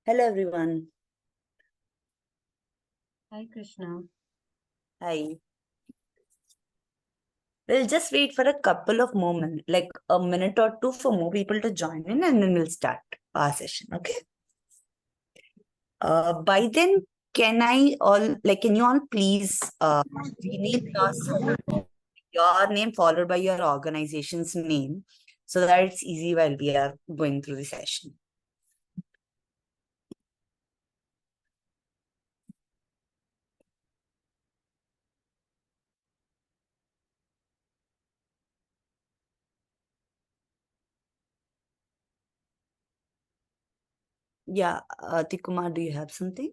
Hello everyone. Hi, Krishna. Hi. We'll just wait for a couple of moments, like a minute or two for more people to join in, and then we'll start our session. Okay. By then, can you all please rename your name followed by your organization's name so that it's easy while we are going through the session. Yeah, Tikumar, do you have something?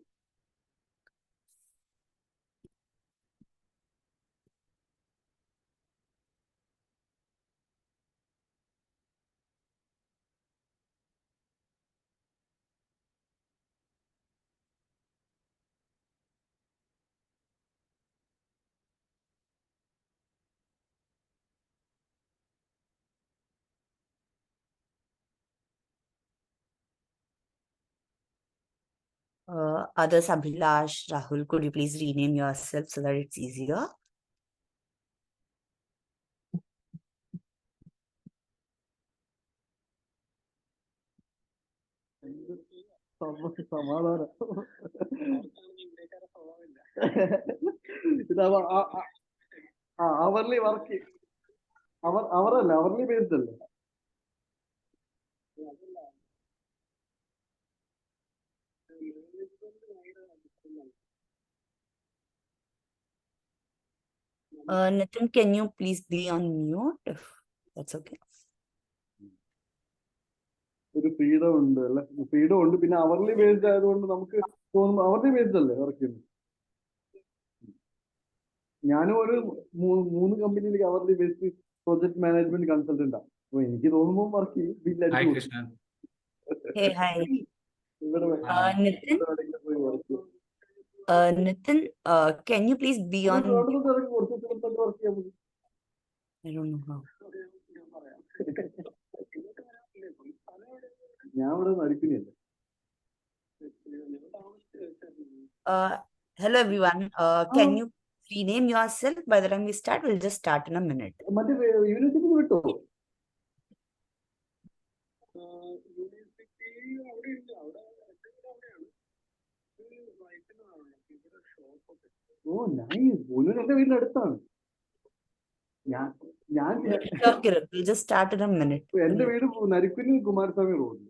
Others, Abhilash, Rahul, could you please rename yourself so that it's easier? സമാധാനം ഇത് hourly work അവരല്ല hourly based അല്ലേ Nitin, can you please be on mute if that's okay? ഒരു freedom ഉണ്ട് അല്ലെ, freedom ഉണ്ട്. പിന്നെ hourly based ആയതുകൊണ്ട് നമുക്ക് തോന്നുന്നു അവർലി ബേസ്ഡ് അല്ലേ വർക്ക് ചെയ്യുന്നത്. ഞാനും ഒരു 3 കമ്പനിയിലേക്ക് hourly based project management consultant ആണ്. അപ്പൊ എനിക്ക് തോന്നുമ്പോൾ വർക്ക് ചെയ്യും. Hey, hi. Nitin, can you please be on? I don't know how. Hello everyone. Can you rename yourself? By the time we start, we'll just start in a minute. Oh, nice. വീടിന്റെ അടുത്താണ്. We'll just start in a minute. എന്റെ വീട് Narikkuni Kumaraswamy road.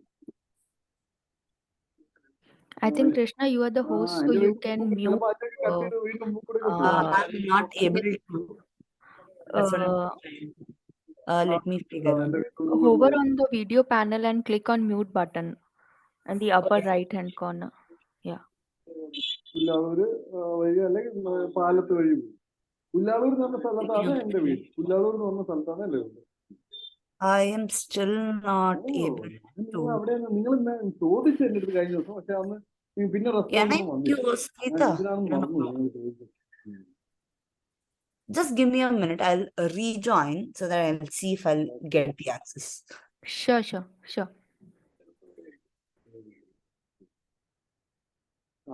I think Krishna, you are the host, so you can mute. I'm not able to. That's what let me figure out. Hover on the video panel and click on mute button in the upper right hand corner. Yeah. പുല്ലാളൂര് വഴി അല്ലെങ്കിൽ പാലത്ത് വഴി പോകും. പുല്ലാളൂർ എന്ന് പറഞ്ഞ സ്ഥലത്താണ് എന്റെ വീട്. പുല്ലാളൂർ എന്ന് പറഞ്ഞ സ്ഥലത്താണ് എന്റെ വീട്. I am still not able to. അവിടെ നിങ്ങൾ ചോദിച്ചു എന്റെ അടുത്ത് കഴിഞ്ഞ ദിവസം, പക്ഷെ അന്ന് പിന്നെ റെസ്പോൺസ് വന്നില്ല. Just give me a minute. I'll rejoin so that I'll see if I'll get the access. Sure.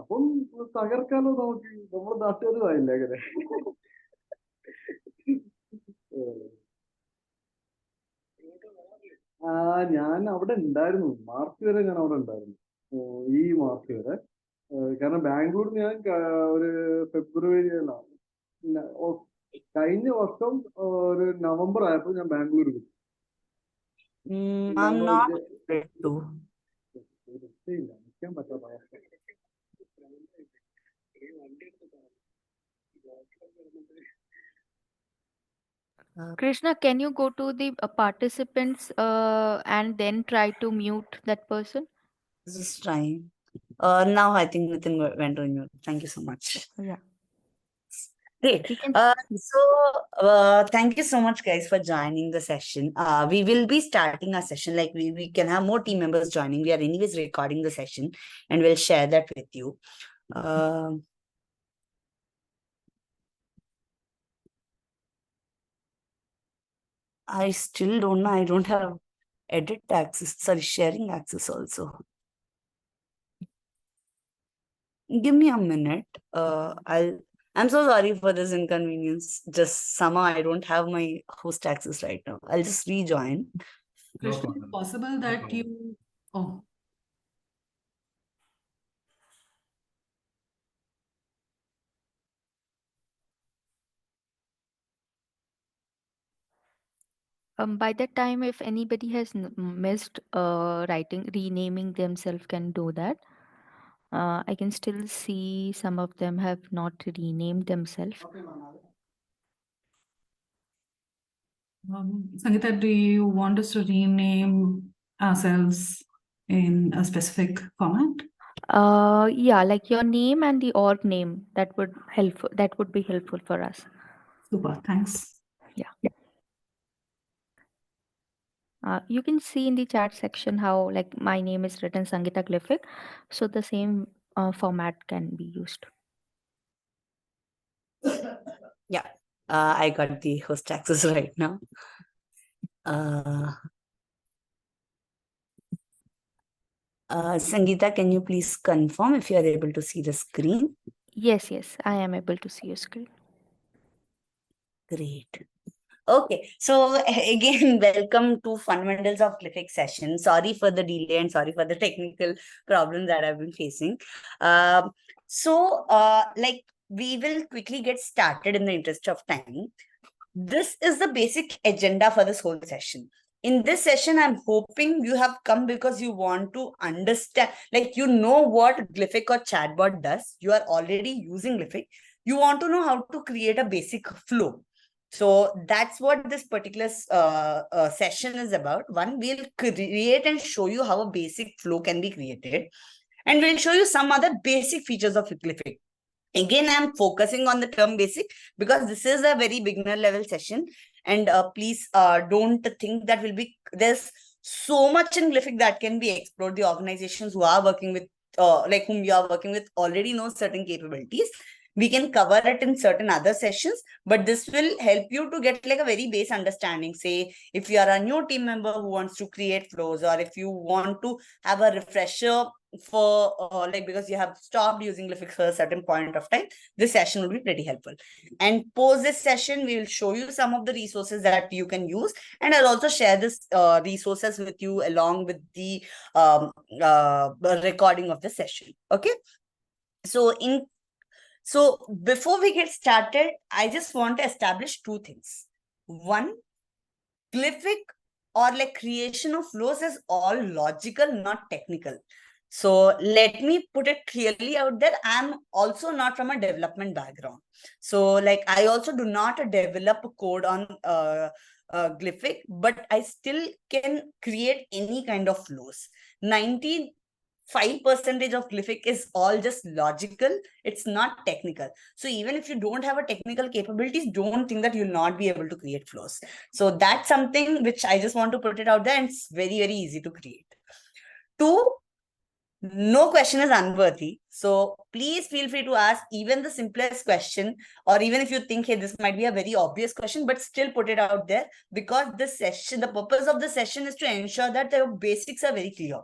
അപ്പം തകർക്കാലോ നമുക്ക്, നമ്മുടെ നാട്ടുകാരുമായില്ലേ അങ്ങനെ. ഞാൻ അവിടെ ഉണ്ടായിരുന്നു, മാർച്ച് വരെ ഞാൻ അവിടെ ഉണ്ടായിരുന്നു. ഈ മാർച്ച് വരെ. കാരണം ബാംഗ്ലൂരിൽ ഞാൻ ഒരു ഫെബ്രുവരി കഴിഞ്ഞ വർഷം ഒരു നവംബർ ആയപ്പോൾ ഞാൻ ബാംഗ്ലൂർ വിട്ടു. നിൽക്കാൻ പറ്റാത്ത അവസ്ഥ. Krishna, can you go to the participants and then try to mute that person? Just trying. Now I think Nitin went on mute. Thank you so much. Yeah. Great. Thank you so much, guys, for joining the session. We will be starting our session. Like we can have more team members joining. We are anyways recording the session, and we'll share that with you. I still don't know. I don't have edit access. Sorry, sharing access also. Give me a minute. I'm so sorry for this inconvenience. Just somehow I don't have my host access right now. I'll just rejoin. Krishna, it's possible that you. Oh, By that time, if anybody has missed writing, renaming themselves, can do that. I can still see some of them have not renamed themselves. Sangeeta, do you want us to rename ourselves in a specific format? Yeah, like your name and the org name. That would helpful. That would be helpful for us. Super, thanks. Yeah. You can see in the chat section how like my name is written Sangeeta Glific. So the same format can be used. Yeah, I got the host access right now. Sangeeta, can you please confirm if you are able to see the screen? Yes, I am able to see your screen. Great. Okay, so again, welcome to Fundamentals of Glyphic session. Sorry for the delay and sorry for the technical problems that I've been facing. Like we will quickly get started in the interest of time. This is the basic agenda for this whole session. In this session, I'm hoping you have come because you want to understand, like you know what Glyphic or chatbot does. You are already using Glyphic. You want to know how to create a basic flow. So that's what this particular session is about. One, we'll create and show you how a basic flow can be created. And we'll show you some other basic features of Glyphic. Again, I'm focusing on the term basic because this is a very beginner level session. And please don't think that there's so much in Glyphic that can be explored. The organizations who are working with, like whom you are working with already know certain capabilities. We can cover it in certain other sessions, but this will help you to get like a very base understanding. Say, if you are a new team member who wants to create flows, or if you want to have a refresher for like because you have stopped using Glyphic for a certain point of time, this session will be pretty helpful. And post this session, we will show you some of the resources that you can use, and I'll also share this resources with you along with the recording of the session. Okay, so before we get started, I just want to establish two things. One, Glyphic or like creation of flows is all logical, not technical. So let me put it clearly out there. I'm also not from a development background. So like I also do not develop code on Glyphic, but I still can create any kind of flows. 95% of Glyphic is all just logical. It's not technical. So even if you don't have a technical capabilities, don't think that you'll not be able to create flows. So that's something which I just want to put it out there, and it's very, very easy to create. Two, no question is unworthy. So please feel free to ask even the simplest question, or even if you think, hey, this might be a very obvious question, but still put it out there, because this session, the purpose of the session is to ensure that the basics are very clear.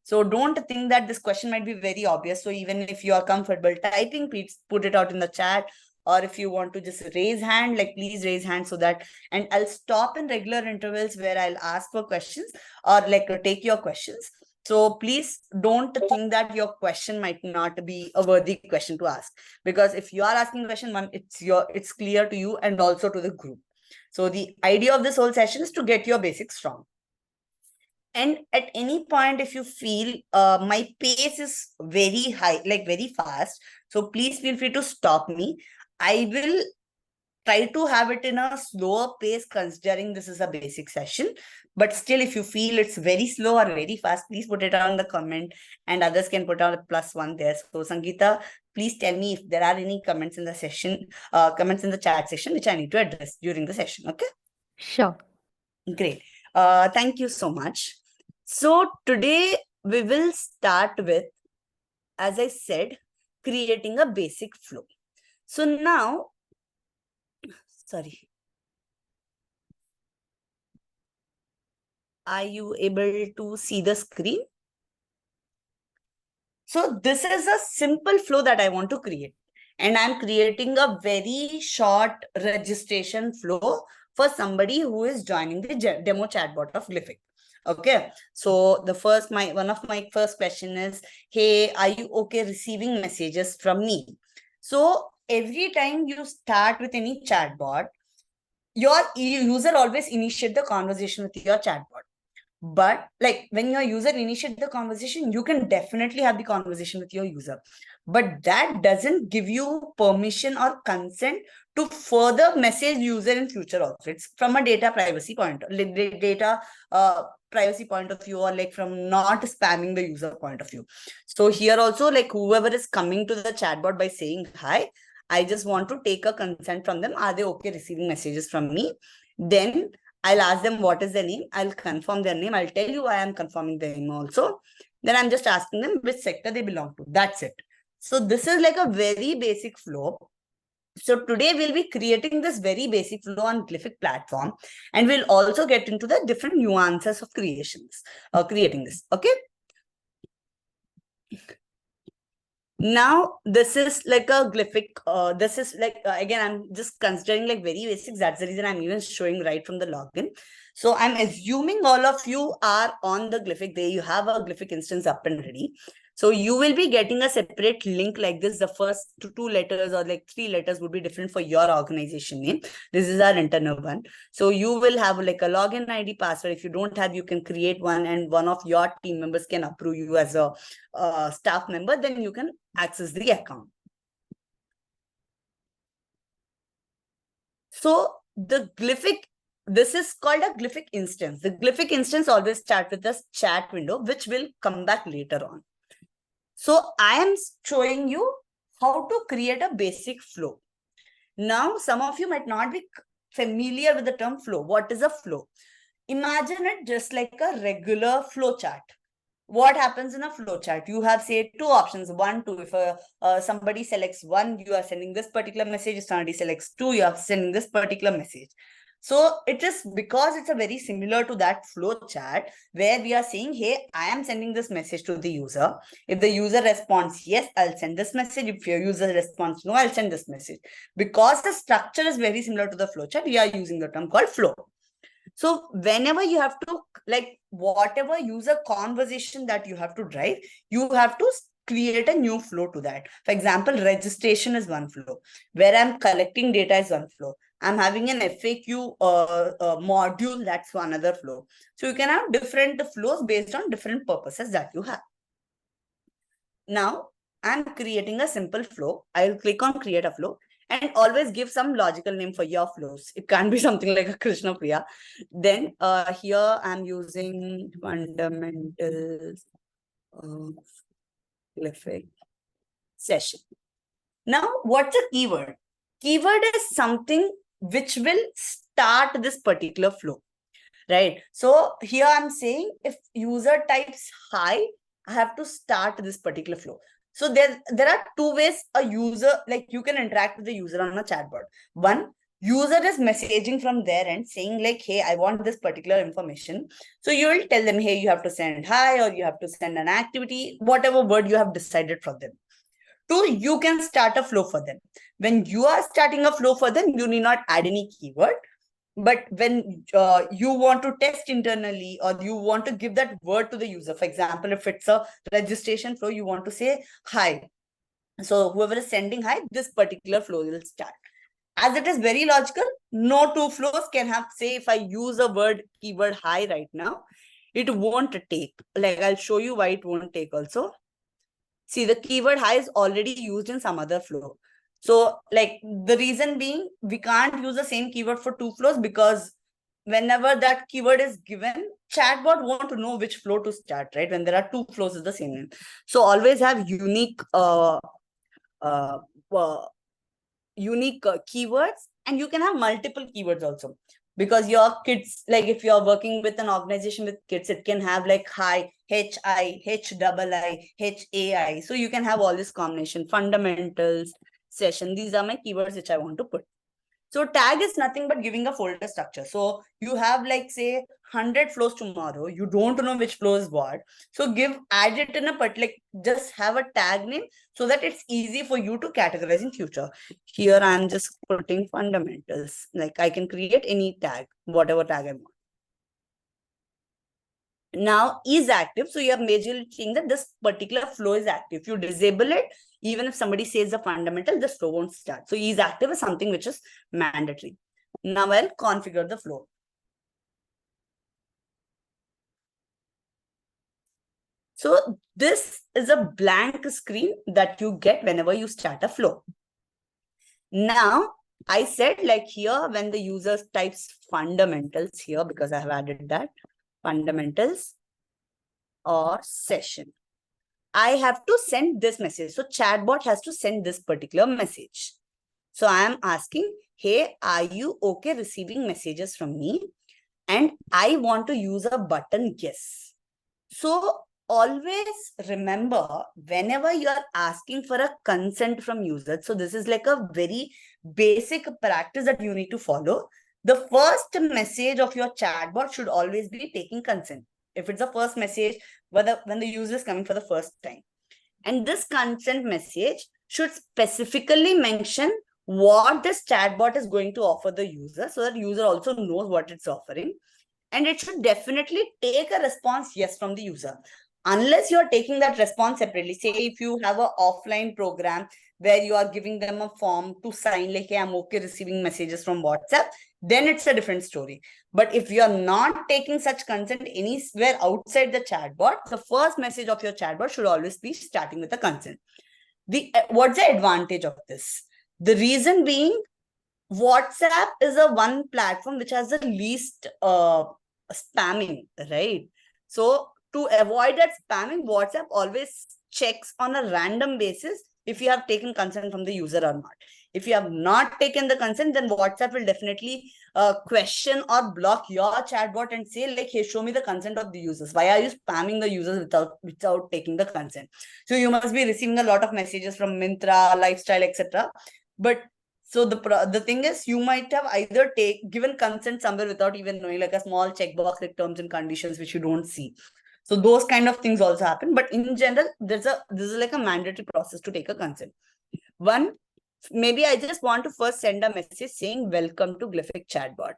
So don't think that this question might be very obvious. So even if you are comfortable typing, please put it out in the chat. Or if you want to just raise hand, like please raise hand so that, and I'll stop in regular intervals where I'll ask for questions or like take your questions. So please don't think that your question might not be a worthy question to ask, because if you are asking question one, it's clear to you and also to the group. So the idea of this whole session is to get your basics strong. And at any point, if you feel my pace is very high, like very fast, so please feel free to stop me. I will try to have it in a slower pace, considering this is a basic session. But still, if you feel it's very slow or very fast, please put it on the comment, and others can put out a +1 there. So Sangeeta, please tell me if there are any comments in the session, comments in the chat section, which I need to address during the session. Okay? Sure. Great. Thank you so much. So today we will start with, as I said, creating a basic flow. So now, sorry. Are you able to see the screen? So this is a simple flow that I want to create. And I'm creating a very short registration flow for somebody who is joining the demo chatbot of Glific. Okay. So one of my first question is, hey, are you okay receiving messages from me? So every time you start with any chatbot, your user always initiate the conversation with your chatbot. But like when your user initiate the conversation, you can definitely have the conversation with your user. But that doesn't give you permission or consent to further message user in future also. It's from a data privacy point of view, or like from not spamming the user point of view. So here also, like whoever is coming to the chatbot by saying hi, I just want to take a consent from them. Are they okay receiving messages from me? Then I'll ask them what is their name. I'll confirm their name. I'll tell you why I'm confirming their name also. Then I'm just asking them which sector they belong to. That's it. So this is like a very basic flow. So today we'll be creating this very basic flow on Glific platform, and we'll also get into the different nuances of creating this. Okay. Now, this is like a Glific. This is like, again, I'm just considering like very basics. That's the reason I'm even showing right from the login. So I'm assuming all of you are on the Glific. There you have a Glific instance up and ready. So you will be getting a separate link like this. The first two letters or like 3 letters would be different for your organization name. This is our internal one. So you will have like a login ID password. If you don't have, you can create one, and one of your team members can approve you as a staff member. Then you can access the account. So the Glific, this is called a Glific instance. The Glific instance always starts with a chat window, which will come back later on. So I am showing you how to create a basic flow. Now, some of you might not be familiar with the term flow. What is a flow? Imagine it just like a regular flow chart. What happens in a flow chart? You have, say, 2 options. 1, 2. If somebody selects 1, you are sending this particular message. If somebody selects 2, you are sending this particular message. So it is because it's a very similar to that flow chart where we are saying, hey, I am sending this message to the user. If the user responds yes, I'll send this message. If your user responds no, I'll send this message. Because the structure is very similar to the flow chart, we are using the term called flow. So whenever you have to, like, whatever user conversation that you have to drive, you have to create a new flow to that. For example, registration is one flow. Where I'm collecting data is one flow. I'm having an FAQ module, that's another flow. So you can have different flows based on different purposes that you have. Now, I'm creating a simple flow. I'll click on create a flow. And always give some logical name for your flows. It can't be something like a Krishna Priya. Then here I'm using fundamentals of Glific session. Now, what's a keyword? Keyword is something which will start this particular flow, right? So here I'm saying if user types hi, I have to start this particular flow. So there are 2 ways a user, like you can interact with the user on a chatbot. One, user is messaging from their end saying like, hey, I want this particular information. So you will tell them, hey, you have to send hi, or you have to send an activity, whatever word you have decided for them. 2, you can start a flow for them. When you are starting a flow for them, you need not add any keyword. But when you want to test internally, or you want to give that word to the user, for example, if it's a registration flow, you want to say hi. So whoever is sending hi, this particular flow will start. As it is very logical, no 2 flows can have, say, if I use a word keyword hi right now, it won't take. Like I'll show you why it won't take also. See, the keyword hi is already used in some other flow. So like the reason being, we can't use the same keyword for 2 flows, because whenever that keyword is given, chatbot won't know which flow to start, right? When there are 2 flows of the same name. So always have unique keywords, and you can have multiple keywords also. Because your kids, like if you're working with an organization with kids, it can have like hi, HI, HII, HAI. So you can have all this combination. Fundamentals, session. These are my keywords which I want to put. So tag is nothing but giving a folder structure. So you have like say 100 flows tomorrow. You don't know which flow is what. So add it in a like just have a tag name so that it's easy for you to categorize in future. Here I'm just putting fundamentals. Like I can create any tag, whatever tag I want. Now is active. So you are majorly seeing that this particular flow is active. If you disable it, even if somebody says the fundamental, this flow won't start. So is active is something which is mandatory. Now I'll configure the flow. So this is a blank screen that you get whenever you start a flow. Now I said like here when the user types fundamentals here, because I have added that fundamentals or session, I have to send this message. So chatbot has to send this particular message. So I am asking, hey, are you okay receiving messages from me? And I want to use a button yes. So always remember, whenever you are asking for a consent from users, so this is like a very basic practice that you need to follow. The first message of your chatbot should always be taking consent. If it's the first message, when the user is coming for the first time. And this consent message should specifically mention what this chatbot is going to offer the user, so that user also knows what it's offering. And it should definitely take a response yes from the user. Unless you're taking that response separately, say if you have an offline program where you are giving them a form to sign like, hey, I'm okay receiving messages from WhatsApp, then it's a different story. But if you're not taking such consent anywhere outside the chatbot, the first message of your chatbot should always be starting with a consent. What's the advantage of this? The reason being, WhatsApp is a one platform which has the least spamming, right? So to avoid that spamming, WhatsApp always checks on a random basis if you have taken consent from the user or not. If you have not taken the consent, then WhatsApp will definitely question or block your chatbot and say like, hey, show me the consent of the users. Why are you spamming the users without taking the consent? So you must be receiving a lot of messages from Myntra, lifestyle, etc. But so the thing is, you might have either given consent somewhere without even knowing, like a small checkbox like terms and conditions which you don't see. So those kind of things also happen. But in general, this is like a mandatory process to take a consent. One, maybe I just want to first send a message saying welcome to Glific chatbot.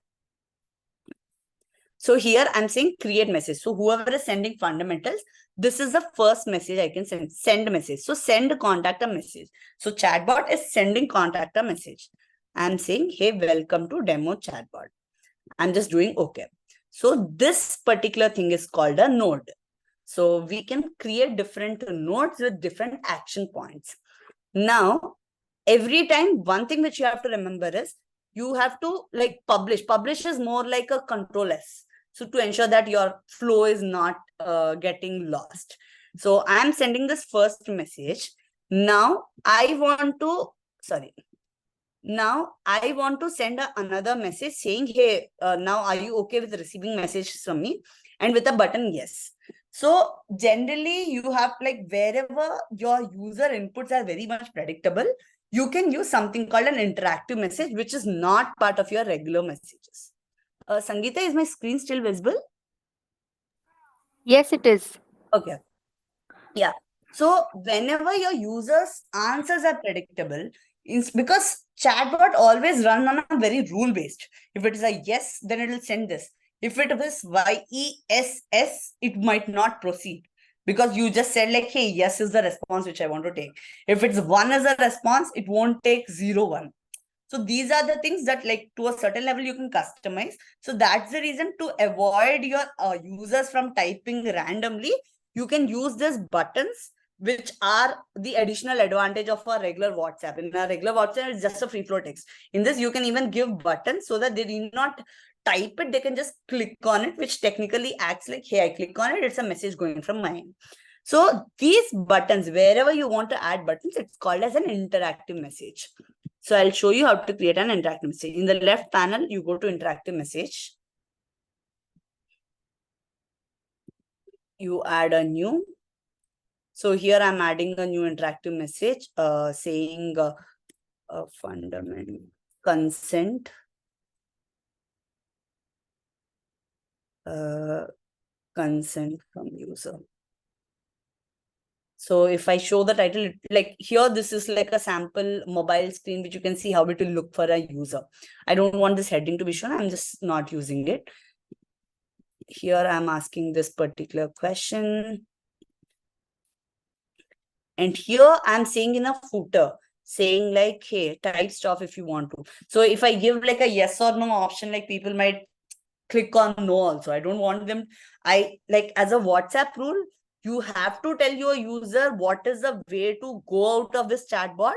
So here I'm saying create message. So whoever is sending fundamentals, this is the first message I can send message. So send contact a message. So chatbot is sending contact a message. I'm saying, hey, welcome to demo chatbot. I'm just doing okay. So this particular thing is called a node. So we can create different nodes with different action points. Now, every time, one thing which you have to remember is you have to like publish. Publish is more like a control S. So to ensure that your flow is not getting lost. So I'm sending this first message. Now I want to send another message saying, hey, now are you okay with receiving messages from me? And with a button yes. So generally you have like wherever your user inputs are very much predictable, you can use something called an interactive message, which is not part of your regular messages. Sangeeta, is my screen still visible? Yes, it is. Okay. Yeah. So whenever your users' answers are predictable, it's because chatbot always run on a very rule-based. If it is a yes, then it will send this. If it is YESS, it might not proceed because you just said like, hey, yes is the response which I want to take. If it's one as a response, it won't take 0, 1. So these are the things that like to a certain level you can customize. So that's the reason to avoid your users from typing randomly, you can use these buttons, which are the additional advantage of a regular WhatsApp. In a regular WhatsApp, it's just a free flow text. In this, you can even give buttons so that they need not type it. They can just click on it, which technically acts like, hey, I click on it, it's a message going from my end. So these buttons, wherever you want to add buttons, it's called as an interactive message. So I'll show you how to create an interactive message. In the left panel, you go to interactive message. You add a new. So here I'm adding a new interactive message saying fundamental. consent. Consent from user. So if I show the title, like here, this is like a sample mobile screen, which you can see how it will look for a user. I don't want this heading to be shown. I'm just not using it. Here I'm asking this particular question. And here I'm saying in a footer, saying like, hey, type stuff if you want to. So if I give like a yes or no option, like people might click on no also. I don't want them. I like as a WhatsApp rule, you have to tell your user what is the way to go out of this chatbot.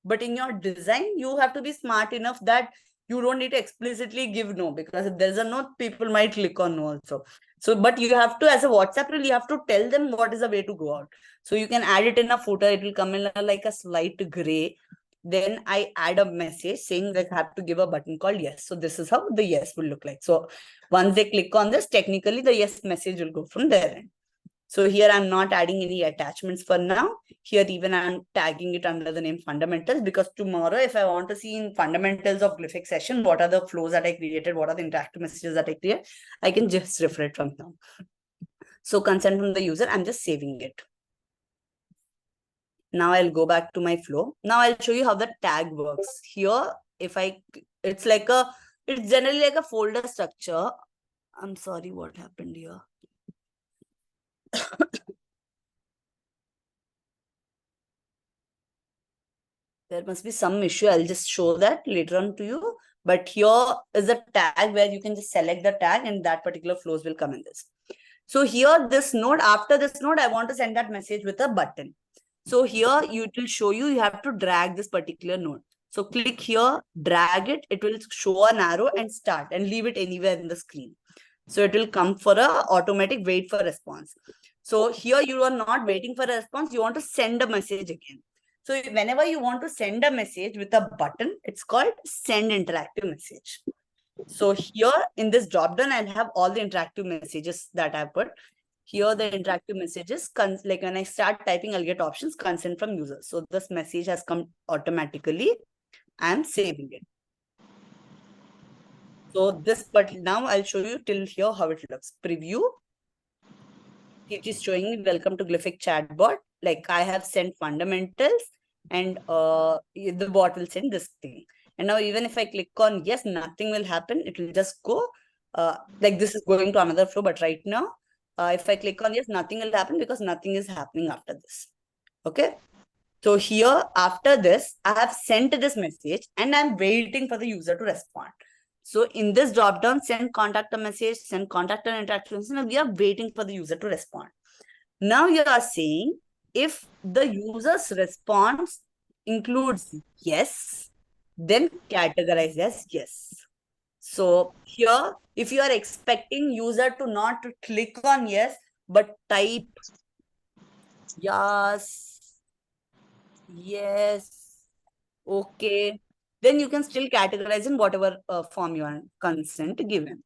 But in your design, you have to be smart enough that you don't need to explicitly give no, because if there's a no, people might click on no also. So, but you have to, as a WhatsApp rule, you have to tell them what is the way to go out. So you can add it in a footer. It will come in like a slight gray. Then I add a message saying that I have to give a button called yes. So this is how the yes will look like. So once they click on this, technically the yes message will go from their end. So here I'm not adding any attachments for now. Here even I'm tagging it under the name fundamentals, because tomorrow if I want to see in fundamentals of Glific session, what are the flows that I created, what are the interactive messages that I create, I can just refer it from now. So consent from the user, I'm just saving it. Now I'll go back to my flow. Now I'll show you how the tag works. Here, if it's generally like a folder structure. I'm sorry, what happened here? There must be some issue. I'll just show that later on to you. But here is a tag where you can just select the tag and that particular flows will come in this. So here, this node, after this node, I want to send that message with a button. So here it will show you, you have to drag this particular node. So click here, drag it, it will show an arrow and start and leave it anywhere in the screen. So it will come for a automatic wait for response. So here you are not waiting for a response, you want to send a message again. So whenever you want to send a message with a button, it's called send interactive message. So here in this dropdown, I'll have all the interactive messages that I put. Here the interactive messages, like when I start typing, I'll get options, consent from user. So this message has come automatically. I'm saving it. So this, but now I'll show you till here how it looks. Preview. It is showing me welcome to Glific chatbot. Like I have sent fundamentals and the bot will send this thing. And now even if I click on yes, nothing will happen. It will just go like this is going to another flow. But right now, if I click on yes, nothing will happen because nothing is happening after this. Okay. So here after this, I have sent this message and I'm waiting for the user to respond. So in this dropdown, send contact a message, send contact an interaction. We are waiting for the user to respond. Now you are saying if the user's response includes yes, then categorize as yes. So here, if you are expecting user to not click on yes, but type yes, okay, then you can still categorize in whatever form you want consent given.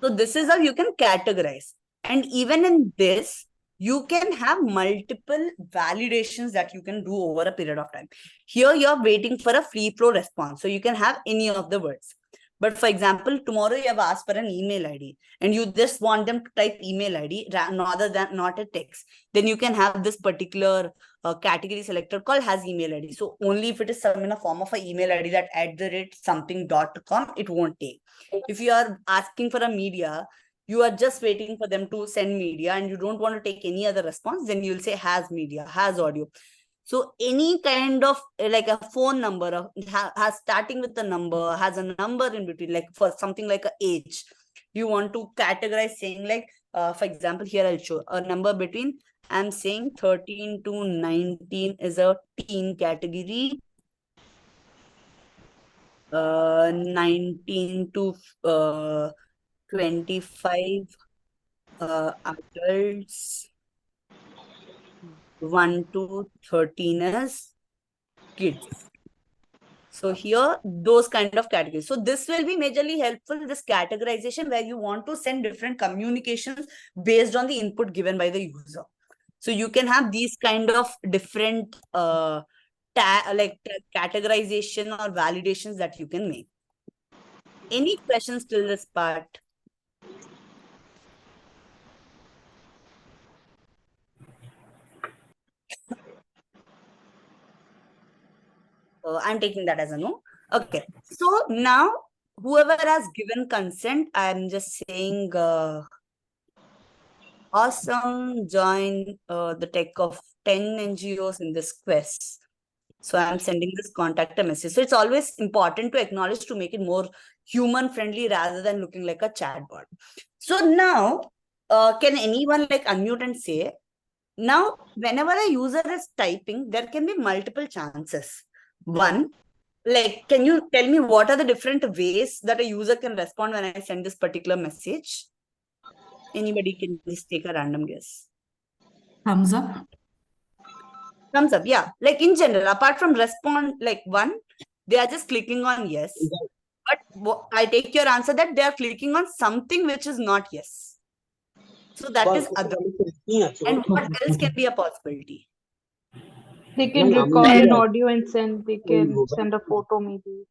So this is how you can categorize. And even in this, you can have multiple validations that you can do over a period of time. Here you're waiting for a free flow response. So you can have any of the words. But for example, tomorrow you have asked for an email ID and you just want them to type email ID rather than not a text. Then you can have this particular category selector called has email ID. So only if it is some in a form of an email ID that @something.com, it won't take. If you are asking for a media, you are just waiting for them to send media and you don't want to take any other response, then you'll say has media, has audio. So any kind of like a phone number has starting with a number, has a number in between, like for something like a age, you want to categorize saying like, for example, here I'll show a number between, I'm saying 13 to 19 is a teen category. 19 to 25 adults, 1 to 13 as kids. So here, those kind of categories. So this will be majorly helpful, this categorization where you want to send different communications based on the input given by the user. So you can have these kind of different categorization or validations that you can make. Any questions till this part? I'm taking that as a no. Okay. So now, whoever has given consent, I'm just saying, awesome, join the tech of 10 NGOs in this quest. So I'm sending this contact a message. So it's always important to acknowledge to make it more human friendly rather than looking like a chatbot. So now, can anyone like unmute and say, now, whenever a user is typing, there can be multiple chances. One, like, can you tell me what are the different ways that a user can respond when I send this particular message? Anybody can just take a random guess. Thumbs up. Thumbs up, yeah. Like in general, apart from respond, like one, they are just clicking on yes. But I take your answer that they are clicking on something which is not yes. So that is other. And what else can be a possibility? They can record an audio and send. They can send a photo, maybe.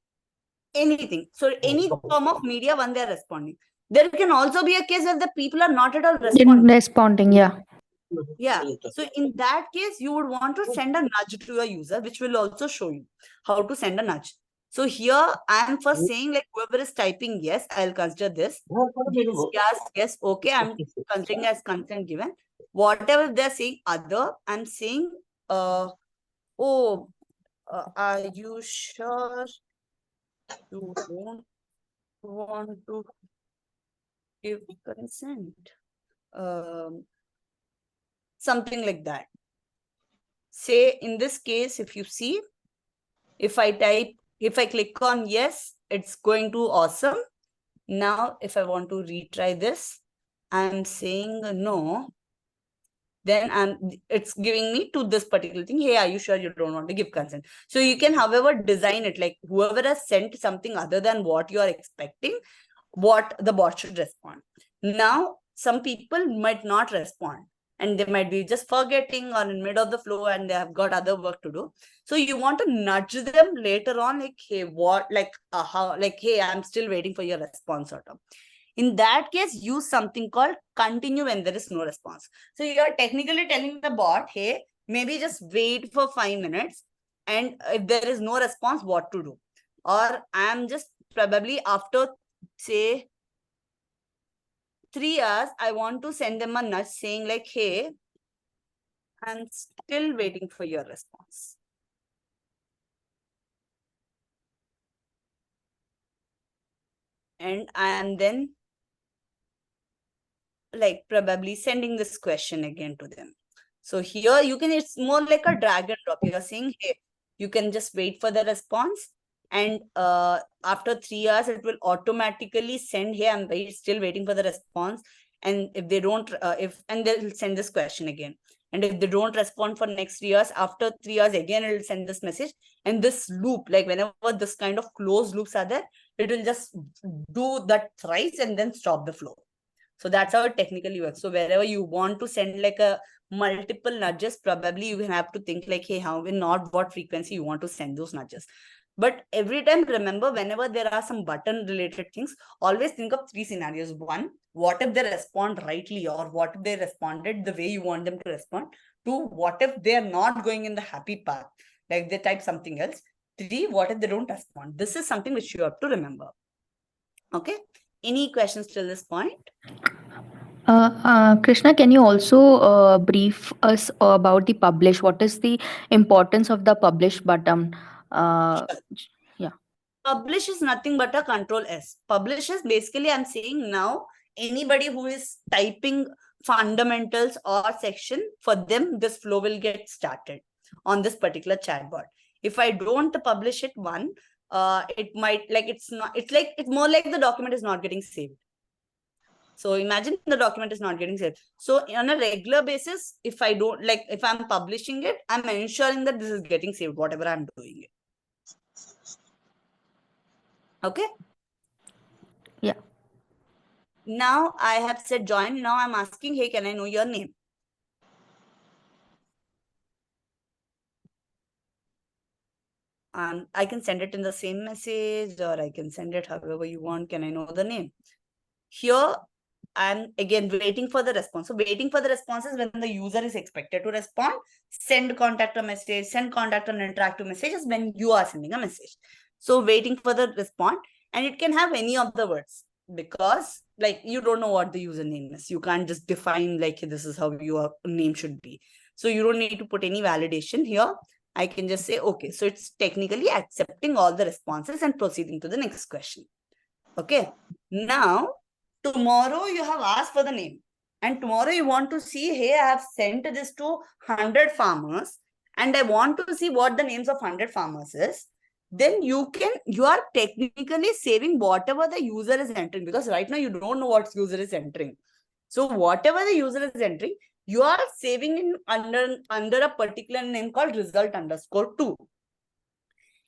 Anything. So any form of media when they are responding. There can also be a case where the people are not at all responding. Responding, yeah. Yeah. So in that case, you would want to send a nudge to a user, which will also show you how to send a nudge. So here I am first saying like whoever is typing yes, I'll consider this. Yes, okay, I'm considering as consent given. Whatever they're saying other, I'm saying are you sure you don't want to give consent? Something like that. Say in this case, if you see, if I click on yes, it's going to awesome. Now, if I want to retry this, I'm saying no. Then it's giving me to this particular thing. Hey, are you sure you don't want to give consent? So you can, however, design it like whoever has sent something other than what you are expecting, what the bot should respond. Now, some people might not respond and they might be just forgetting or in mid of the flow and they have got other work to do. So you want to nudge them later on, like, hey, what, like, how, like, hey, I'm still waiting for your response sort of. In that case, use something called continue when there is no response. So you are technically telling the bot, hey, maybe just wait for 5 minutes. And if there is no response, what to do? Or I'm just probably after, say, 3 hours, I want to send them a nudge saying like, hey, I'm still waiting for your response. And I am then like probably sending this question again to them. So here you can, it's more like a drag and drop. You're saying, hey, you can just wait for the response. And after 3 hours, it will automatically send, hey, I'm still waiting for the response. And if they don't, and they'll send this question again. And if they don't respond for next 3 years, after 3 years, again, it'll send this message. And this loop, like whenever this kind of closed loops are there, it will just do that thrice and then stop the flow. So that's how it technically works. So wherever you want to send like a multiple nudges, probably you have to think like, hey, how in not what frequency you want to send those nudges. But every time, remember, whenever there are some button related things, always think of 3 scenarios. 1, what if they respond rightly, or what if they responded the way you want them to respond? 2, what if they are not going in the happy path, like they type something else? 3, what if they don't respond? This is something which you have to remember. Okay. Any questions till this point? Krishna, can you also brief us about the publish? What is the importance of the publish button? Yeah. Publish is nothing but a control S. Publish is basically, I'm saying now, anybody who is typing fundamentals or section, for them, this flow will get started on this particular chatbot. If I don't publish it, it might, like, it's more like the document is not getting saved. So imagine the document is not getting saved. So on a regular basis, if I don't, like, if I'm publishing it, I'm ensuring that this is getting saved, whatever I'm doing it. Okay. Yeah. Now I have said join. Now I'm asking, hey, can I know your name? I can send it in the same message, or I can send it however you want. Can I know the name? Here, I'm again waiting for the response. So waiting for the response is when the user is expected to respond. Send contact a message, send contact an interactive message is when you are sending a message. So waiting for the response, and it can have any of the words, because like you don't know what the username is. You can't just define like this is how your name should be. So you don't need to put any validation here. I can just say, okay, so it's technically accepting all the responses and proceeding to the next question. Okay. Now, tomorrow you have asked for the name, and tomorrow you want to see, hey, I have sent this to 100 farmers and I want to see what the names of 100 farmers is. Then you are technically saving whatever the user is entering, because right now you don't know what user is entering. So whatever the user is entering, you are saving in under a particular name called result_2.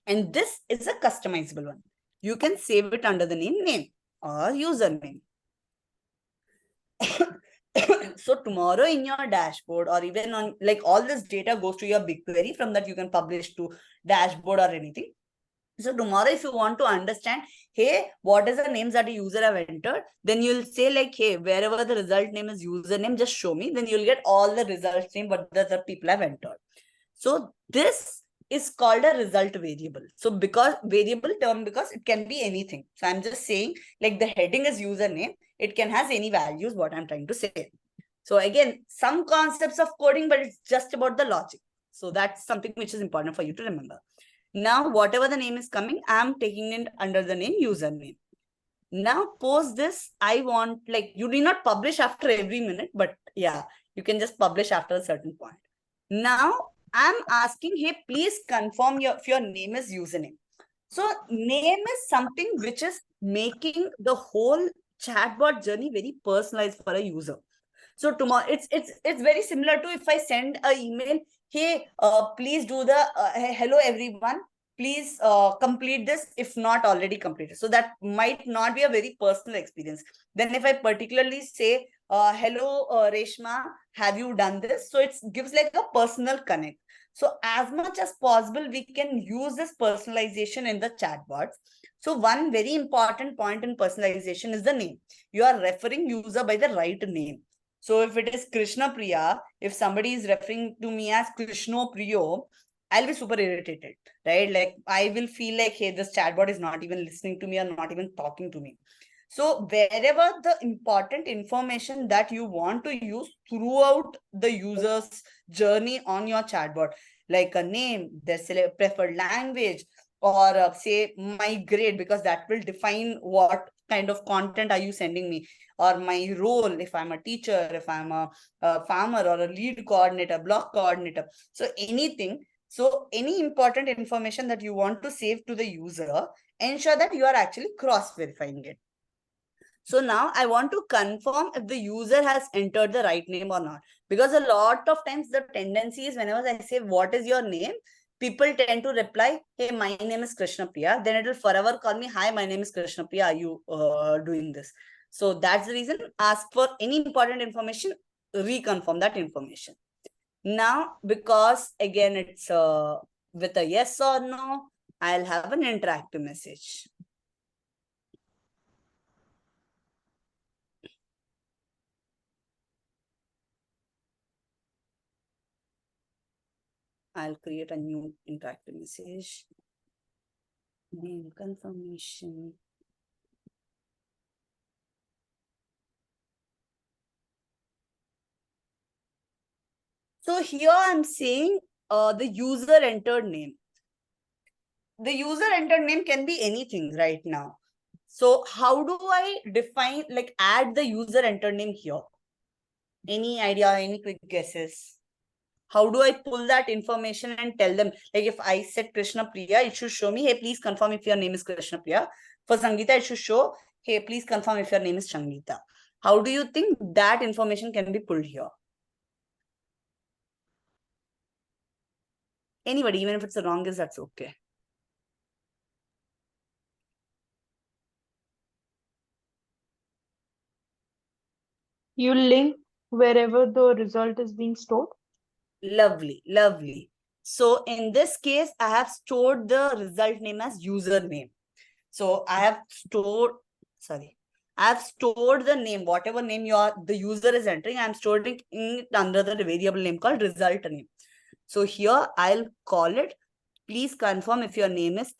And this is a customizable one. You can save it under the name or username. So tomorrow in your dashboard, or even on like all this data goes to your BigQuery, from that you can publish to dashboard or anything. So tomorrow, if you want to understand, hey, what is the names that the user have entered, then you'll say like, hey, wherever the result name is username, just show me. Then you'll get all the results name what the other people have entered. So this is called a result variable. So because variable term, because it can be anything. So I'm just saying like the heading is username. It can has any values, what I'm trying to say. So again, some concepts of coding, but it's just about the logic. So that's something which is important for you to remember. Now, whatever the name is coming, I'm taking it under the name username. Now, post this, I want, like, you need not publish after every minute, but yeah, you can just publish after a certain point. Now, I'm asking, hey, please confirm if your name is username. So name is something which is making the whole chatbot journey very personalized for a user. So tomorrow, it's very similar to if I send an email, hey, please do the hello everyone, please complete this if not already completed. So that might not be a very personal experience. Then if I particularly say, hello Reshma, have you done this? So it gives like a personal connect. So as much as possible, we can use this personalization in the chatbots. So one very important point in personalization is the name. You are referring user by the right name. So if it is Krishna Priya, if somebody is referring to me as Krishno Priyo, I'll be super irritated, right? Like I will feel like, hey, this chatbot is not even listening to me or not even talking to me. So wherever the important information that you want to use throughout the user's journey on your chatbot, like a name, their preferred language, or say my grade, because that will define what kind of content are you sending me, or my role, if I'm a teacher, if I'm a farmer or a lead coordinator, block coordinator. So anything. So any important information that you want to save to the user, ensure that you are actually cross-verifying it. So now I want to confirm if the user has entered the right name or not. Because a lot of times the tendency is whenever I say, what is your name? People tend to reply, hey, my name is Krishna Priya. Then it will forever call me, hi, my name is Krishna Priya. Are you doing this? So that's the reason, ask for any important information, reconfirm that information. Now, because again, it's with a yes or no, I'll have an interactive message. I'll create a new interactive message. Name confirmation. So here I'm saying the user entered name. The user entered name can be anything right now. So how do I define, like add the user entered name here? Any idea, any quick guesses? How do I pull that information and tell them, like if I said Krishna Priya, it should show me, hey, please confirm if your name is Krishna Priya. For Sangeeta, it should show, hey, please confirm if your name is Sangeeta. How do you think that information can be pulled here? Anybody, even if it's the wrongest, that's okay. You link wherever the result is being stored. Lovely, lovely. So in this case, I have stored the result name as username. So I have stored the name, whatever name the user is entering, I'm storing it under the variable name called result name. So here I'll call it, please confirm if your name is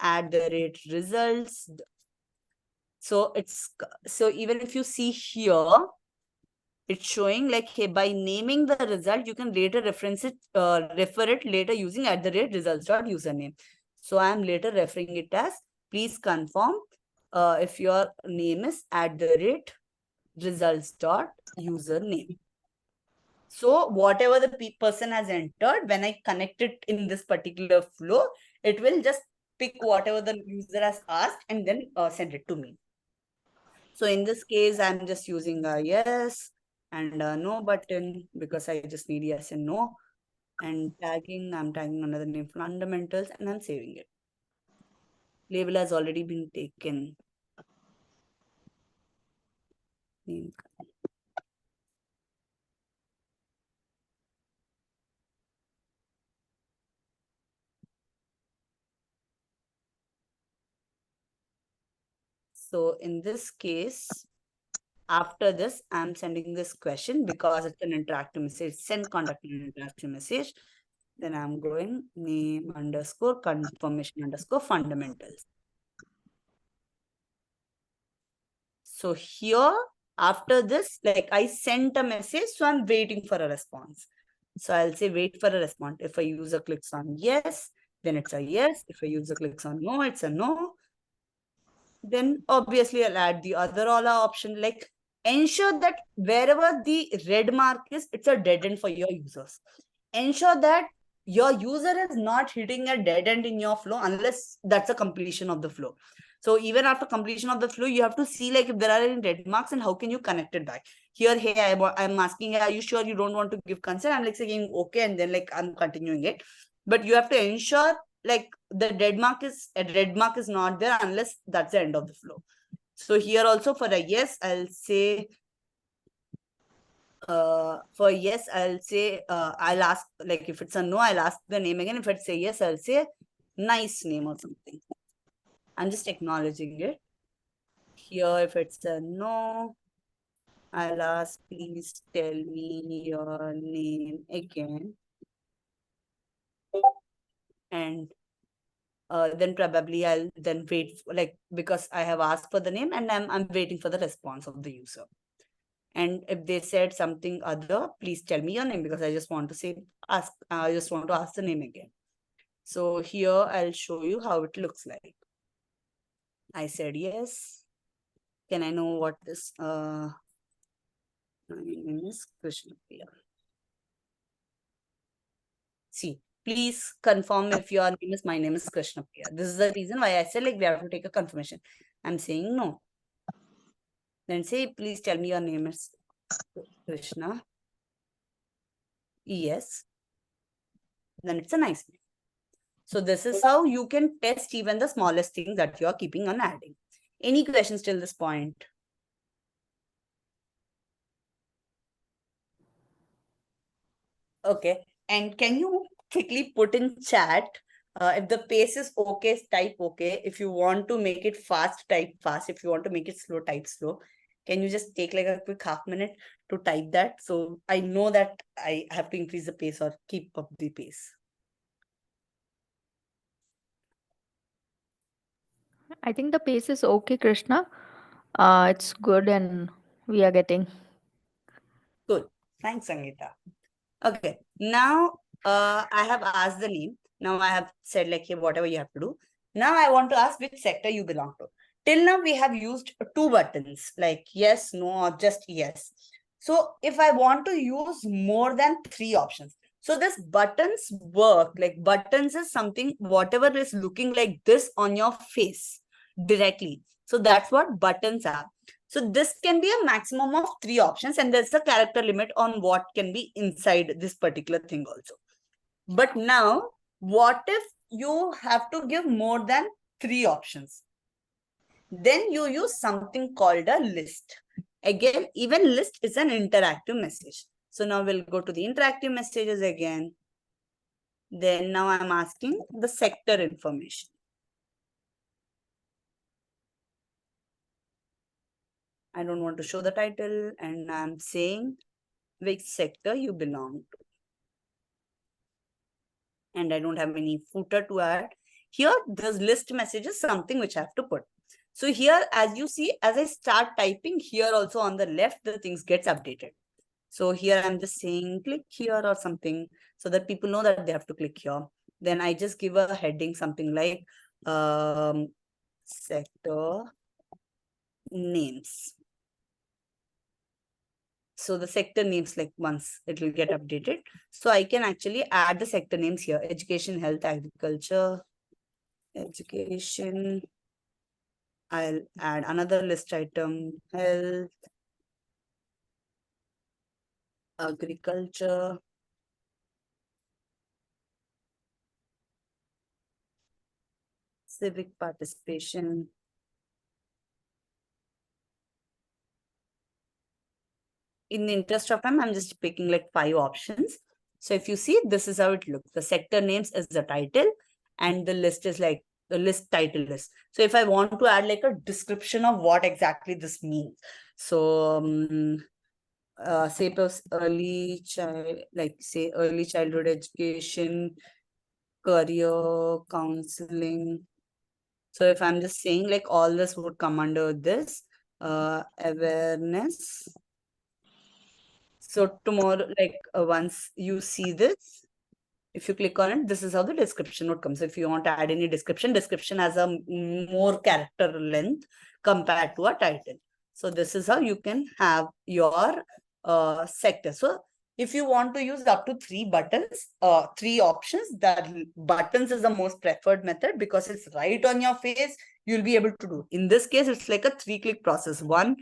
@results. So even if you see here, it's showing like, hey, by naming the result, you can later refer it later using @results.username. So I'm later referring it as, please confirm if your name is @results.username. So whatever the person has entered, when I connect it in this particular flow, it will just pick whatever the user has asked and then send it to me. So in this case, I'm just using a yes and a no button because I just need yes and no. And I'm tagging another name, fundamentals, and I'm saving it. Label has already been taken. So in this case, after this, I'm sending this question because it's an interactive message. Send contact an interactive message. Then I'm going name _ confirmation _ fundamentals. So here, after this, like I sent a message, so I'm waiting for a response. So I'll say wait for a response. If a user clicks on yes, then it's a yes. If a user clicks on no, it's a no. Then obviously I'll add the other all option, like ensure that wherever the red mark is, it's a dead end for your users. Ensure that your user is not hitting a dead end in your flow unless that's a completion of the flow. So even after completion of the flow, you have to see like if there are any red marks and how can you connect it back. Here, hey, I'm asking, are you sure you don't want to give consent? I'm like saying okay, and then like I'm continuing it. But you have to ensure like the red mark is not there unless that's the end of the flow. So here also for a yes, I'll say for yes, I'll say I'll ask, like if it's a no, I'll ask the name again. If it's a yes, I'll say nice name or something. I'm just acknowledging it. Here, if it's a no, I'll ask, please tell me your name again. And then probably I'll then wait for, like, because I have asked for the name and I'm waiting for the response of the user. And if they said something other, please tell me your name, because I just want to say, I just want to ask the name again. So here I'll show you how it looks like. I said yes. Can I know what this, my name is Krishna Priya. See, please confirm if your name is, my name is Krishna Priya. This is the reason why I said like we have to take a confirmation. I'm saying no. Then say, please tell me your name is Krishna. Yes. Then it's a nice name. So this is how you can test even the smallest thing that you're keeping on adding. Any questions till this point? Okay. And can you quickly put in chat, if the pace is okay, type okay. If you want to make it fast, type fast. If you want to make it slow, type slow. Can you just take like a quick half-minute to type that? So I know that I have to increase the pace or keep up the pace. I think the pace is okay, Krishna. It's good and we are getting. Good. Thanks, Sangeeta. Okay. Now, I have asked the name. Now I have said like, hey, whatever you have to do. Now I want to ask which sector you belong to. Till now, we have used 2 buttons like yes, no, or just yes. So if I want to use more than 3 options, so this buttons work, like buttons is something, whatever is looking like this on your face directly. So that's what buttons are. So this can be a maximum of 3 options, and there's a character limit on what can be inside this particular thing also. But now, what if you have to give more than 3 options? Then you use something called a list. Again, even list is an interactive message. So now we'll go to the interactive messages again. Then now I'm asking the sector information. I don't want to show the title, and I'm saying which sector you belong to. And I don't have any footer to add. Here, this list message is something which I have to put. So here, as you see, as I start typing, here also on the left, the things gets updated. So here I'm just saying click here or something so that people know that they have to click here. Then I just give a heading, something like sector names. So the sector names, like once it will get updated. So I can actually add the sector names here: education, health, agriculture, education. I'll add another list item: health, agriculture, civic participation. In the interest of time, I'm just picking like 5 options. So if you see, this is how it looks. The sector names is the title, and the list is like the list title list. So if I want to add like a description of what exactly this means, so say early child, like say early childhood education, career counseling. So if I'm just saying like all this would come under this awareness. So tomorrow, like once you see this, if you click on it, this is how the description would come. So if you want to add any description has a more character length compared to a title. So this is how you can have your sector. So if you want to use up to 3 buttons, 3 options, that buttons is the most preferred method because it's right on your face. You'll be able to do. In this case, it's like a 3-click process. 1,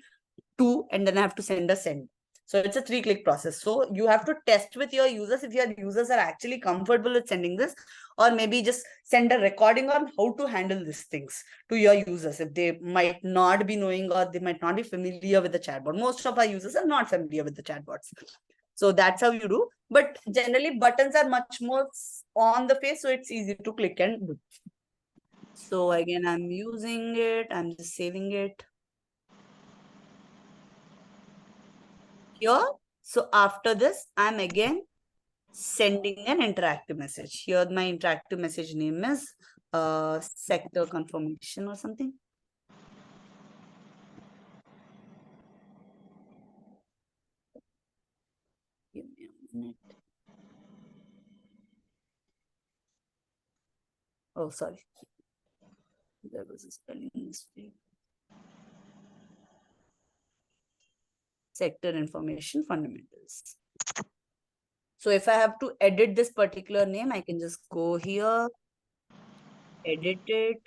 2, and then I have to send a send. So it's a 3-click process. So you have to test with your users if your users are actually comfortable with sending this, or maybe just send a recording on how to handle these things to your users if they might not be knowing or they might not be familiar with the chatbot. Most of our users are not familiar with the chatbots. So that's how you do. But generally buttons are much more on the face, so it's easy to click and do. So again, I'm using it. I'm just saving it here. So after this, I'm again sending an interactive message. Here, my interactive message name is sector confirmation or something. Give me a minute. Oh, sorry. There was a spelling mistake. Sector information fundamentals. So if I have to edit this particular name, I can just go here, edit it,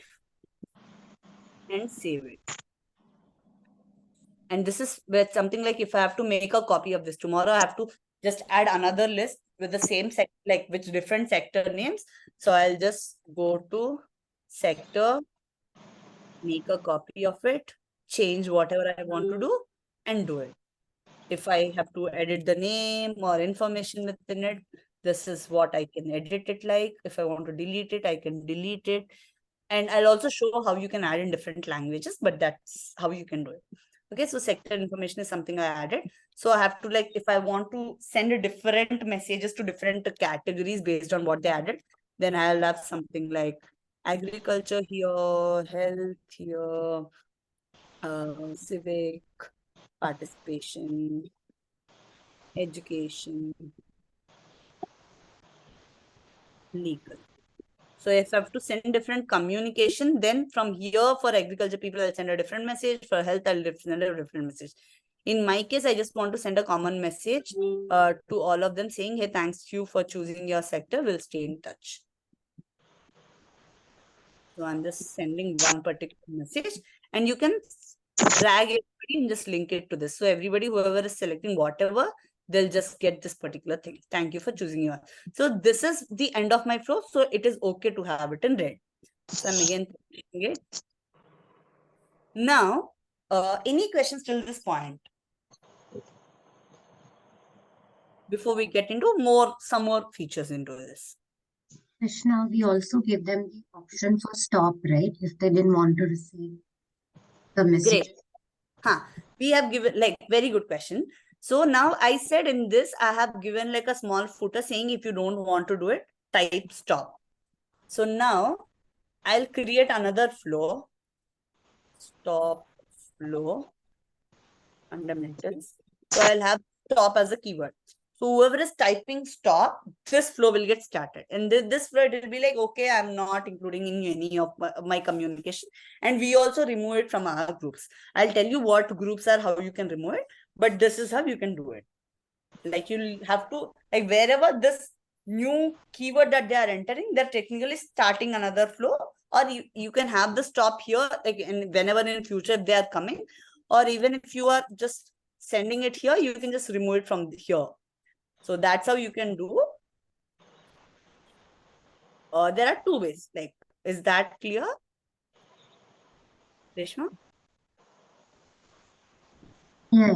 and save it. And this is with something like if I have to make a copy of this tomorrow, I have to just add another list with the same sector, like with different sector names. So I'll just go to sector, make a copy of it, change whatever I want to do, and do it. If I have to edit the name or information within it, this is what I can edit it like. If I want to delete it, I can delete it. And I'll also show how you can add in different languages, but that's how you can do it. Okay, so sector information is something I added. So I have to, like, if I want to send different messages to different categories based on what they added, then I'll have something like agriculture here, health here, civic participation, education, legal. So if I have to send different communication, then from here for agriculture people, I'll send a different message. For health, I'll send a different message. In my case, I just want to send a common message to all of them saying, hey, thanks you for choosing your sector. We'll stay in touch. So I'm just sending one particular message, and you can drag everybody and just link it to this. So everybody, whoever is selecting whatever, they'll just get this particular thing. Thank you for choosing your. So this is the end of my flow. So it is okay to have it in red. So I'm again pushing it. Now, any questions till this point? Before we get into some more features into this. Krishna, we also give them the option for stop, right? If they didn't want to receive the message. Great. We have given, like, very good question. So now I said in this, I have given like a small footer saying if you don't want to do it, type stop. So now I'll create another flow. Stop flow fundamentals. So I'll have stop as a keyword. So whoever is typing stop, this flow will get started. And this flow, it will be like, okay, I'm not including in any of my communication. And we also remove it from our groups. I'll tell you what groups are, how you can remove it, but this is how you can do it. Like you'll have to, like wherever this new keyword that they are entering, they're technically starting another flow, or you can have the stop here, like whenever in future they are coming, or even if you are just sending it here, you can just remove it from here. So that's how you can do. There are two ways. Like, is that clear, Reshma? Yeah.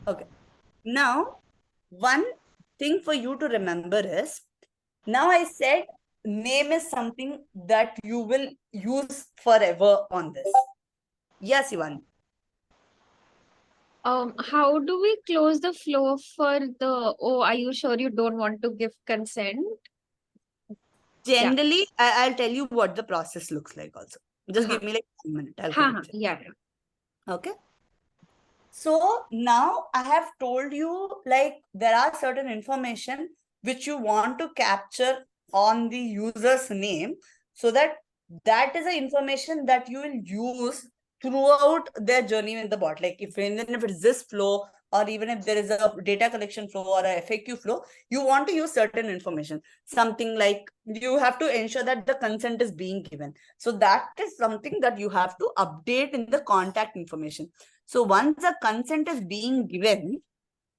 Okay. Now, one thing for you to remember is, now I said name is something that you will use forever on this. Yes, Ivan. How do we close the flow for the, oh, are you sure you don't want to give consent? Generally, I'll tell you what the process looks like also. Just give me like 1 minute. I'll put it. Yeah. Okay. So now I have told you, like, there are certain information which you want to capture on the user's name, so that is the information that you will use throughout their journey with the bot. Like even if it's this flow, or even if there is a data collection flow or a FAQ flow, you want to use certain information. Something like you have to ensure that the consent is being given. So that is something that you have to update in the contact information. So once the consent is being given,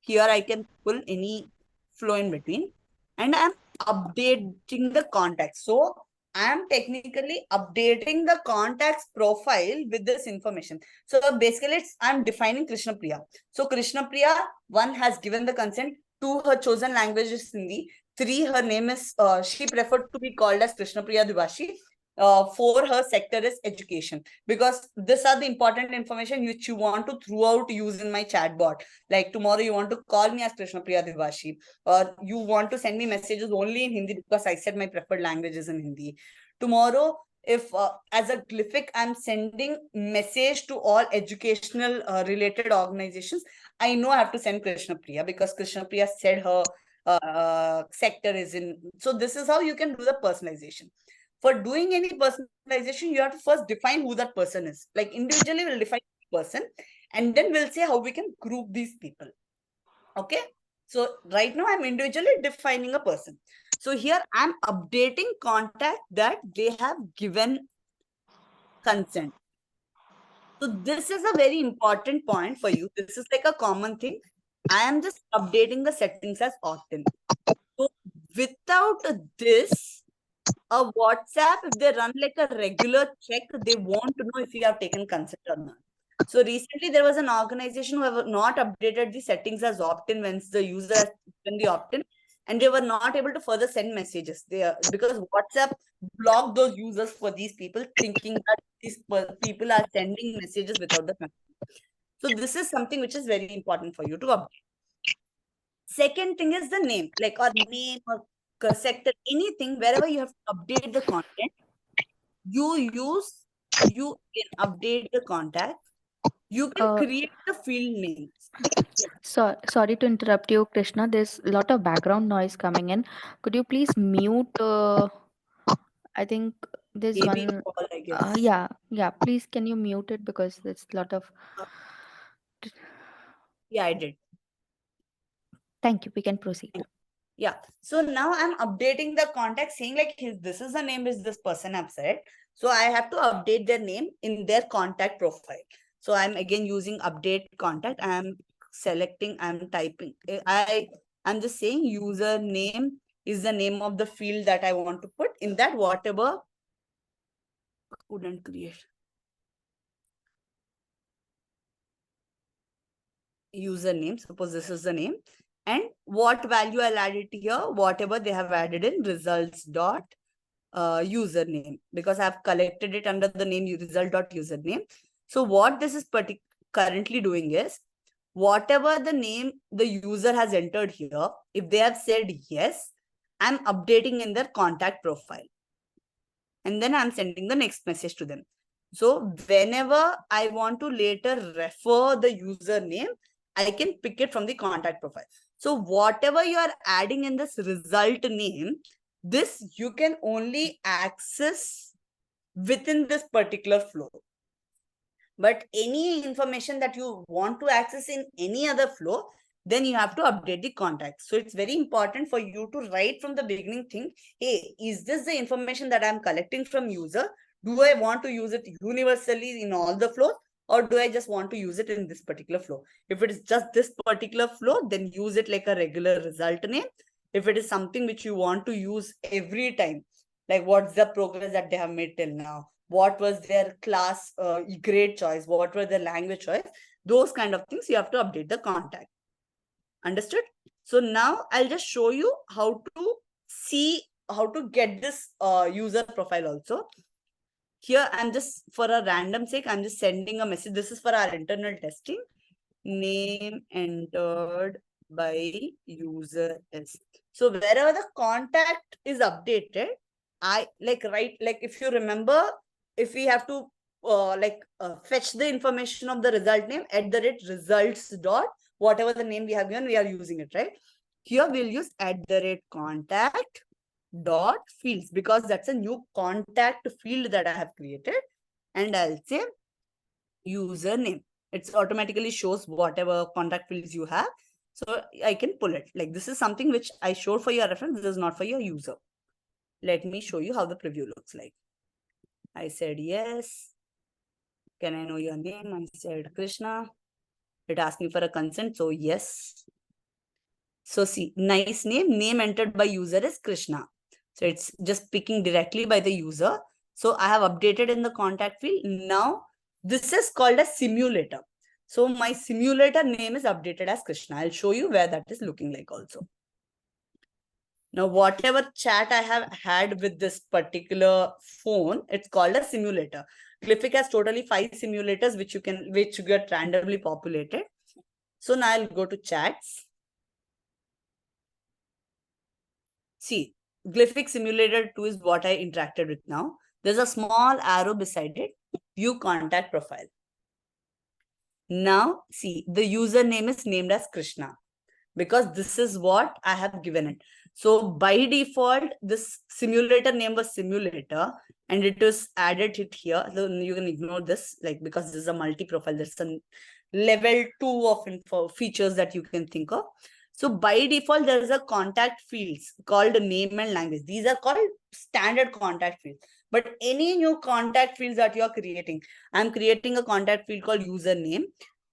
here I can pull any flow in between, and I'm updating the contact. So I'm technically updating the contact's profile with this information. So basically I'm defining Krishna Priya. So Krishna Priya, 1, has given the consent. 2, her chosen language is Hindi. 3, her name is, she preferred to be called as Krishna Priya Divashi. 4, her sector is education, because these are the important information which you want to throughout use in my chatbot. Like tomorrow you want to call me as Krishna Priya Divashi, or you want to send me messages only in Hindi because I said my preferred language is in Hindi. Tomorrow, if as a Glific, I'm sending message to all educational related organizations, I know I have to send Krishna Priya because Krishna Priya said her sector is in. So this is how you can do the personalization. For doing any personalization, you have to first define who that person is. Like individually, we'll define the person, and then we'll say how we can group these people. Okay. So right now I'm individually defining a person. So here I'm updating contact that they have given consent. So this is a very important point for you. This is like a common thing. I am just updating the settings as often. So without this, a WhatsApp, if they run like a regular check, they won't know if you have taken consent or not. So recently there was an organization who have not updated the settings as opt-in when the user has taken the opt-in, and they were not able to further send messages. Because WhatsApp blocked those users for these people, thinking that these people are sending messages without the consent. So this is something which is very important for you to update. Second thing is the name, like or name or sector, anything, wherever you have to update the content, you can update the contact. You can create the field names. Sorry to interrupt you, Krishna. There's a lot of background noise coming in. Could you please mute? I think there's Maybe one. all, I guess. Yeah. Please, can you mute it because there's a lot of. Yeah, I did. Thank you. We can proceed. Yeah. So now I'm updating the contact saying like this is the name is this person I've said. So I have to update their name in their contact profile. So I'm again using update contact. I'm selecting, I'm typing. I'm just saying user name is the name of the field that I want to put in that whatever couldn't create. Username, suppose this is the name. and what value I'll add it here, whatever they have added in results dot username, because I've collected it under the name result dot username. So what this is currently doing is, whatever the name the user has entered here, if they have said yes, I'm updating in their contact profile. And then I'm sending the next message to them. So whenever I want to later refer the username, I can pick it from the contact profile. So whatever you are adding in this result name, this you can only access within this particular flow. But any information that you want to access in any other flow, then you have to update the contact. So it's very important for you to write from the beginning, think, hey, is this the information that I'm collecting from user? Do I want to use it universally in all the flows, or do I just want to use it in this particular flow? If it is just this particular flow, then use it like a regular result name. If it is something which you want to use every time, like what's the progress that they have made till now, what was their class grade choice, what were their language choice, those kind of things you have to update the contact. Understood? So now I'll just show you how to get this user profile also. Here I'm just, for a random sake, I'm just sending a message. This is for our internal testing. Name entered by user is. So wherever the contact is updated, if you remember, if we have to fetch the information of the result name at the rate results dot, whatever the name we have given, we are using it, right? Here we'll use at the rate contact dot fields, because that's a new contact field that I have created. And I'll say username. It automatically shows whatever contact fields you have. So I can pull it. Like, this is something which I showed for your reference. This is not for your user. Let me show you how the preview looks like. I said yes. Can I know your name? I said Krishna. It asked me for a consent. So yes. So see, nice name. Name entered by user is Krishna. So it's just picking directly by the user. So I have updated in the contact field. Now this is called a simulator. So my simulator name is updated as Krishna. I'll show you where that is looking like also. Now, whatever chat I have had with this particular phone, it's called a simulator. Glific has totally 5 simulators which get randomly populated. So now I'll go to chats. See, Glific Simulator 2 is what I interacted with now. There's a small arrow beside it. View contact profile. Now, see, the username is named as Krishna, because this is what I have given it. So by default, this simulator name was simulator, and it was added it here. So you can ignore this, like, because this is a multi-profile. There's some level 2 of info features that you can think of. So by default, there is a contact fields called name and language. These are called standard contact fields. But any new contact fields that you are creating, I'm creating a contact field called username,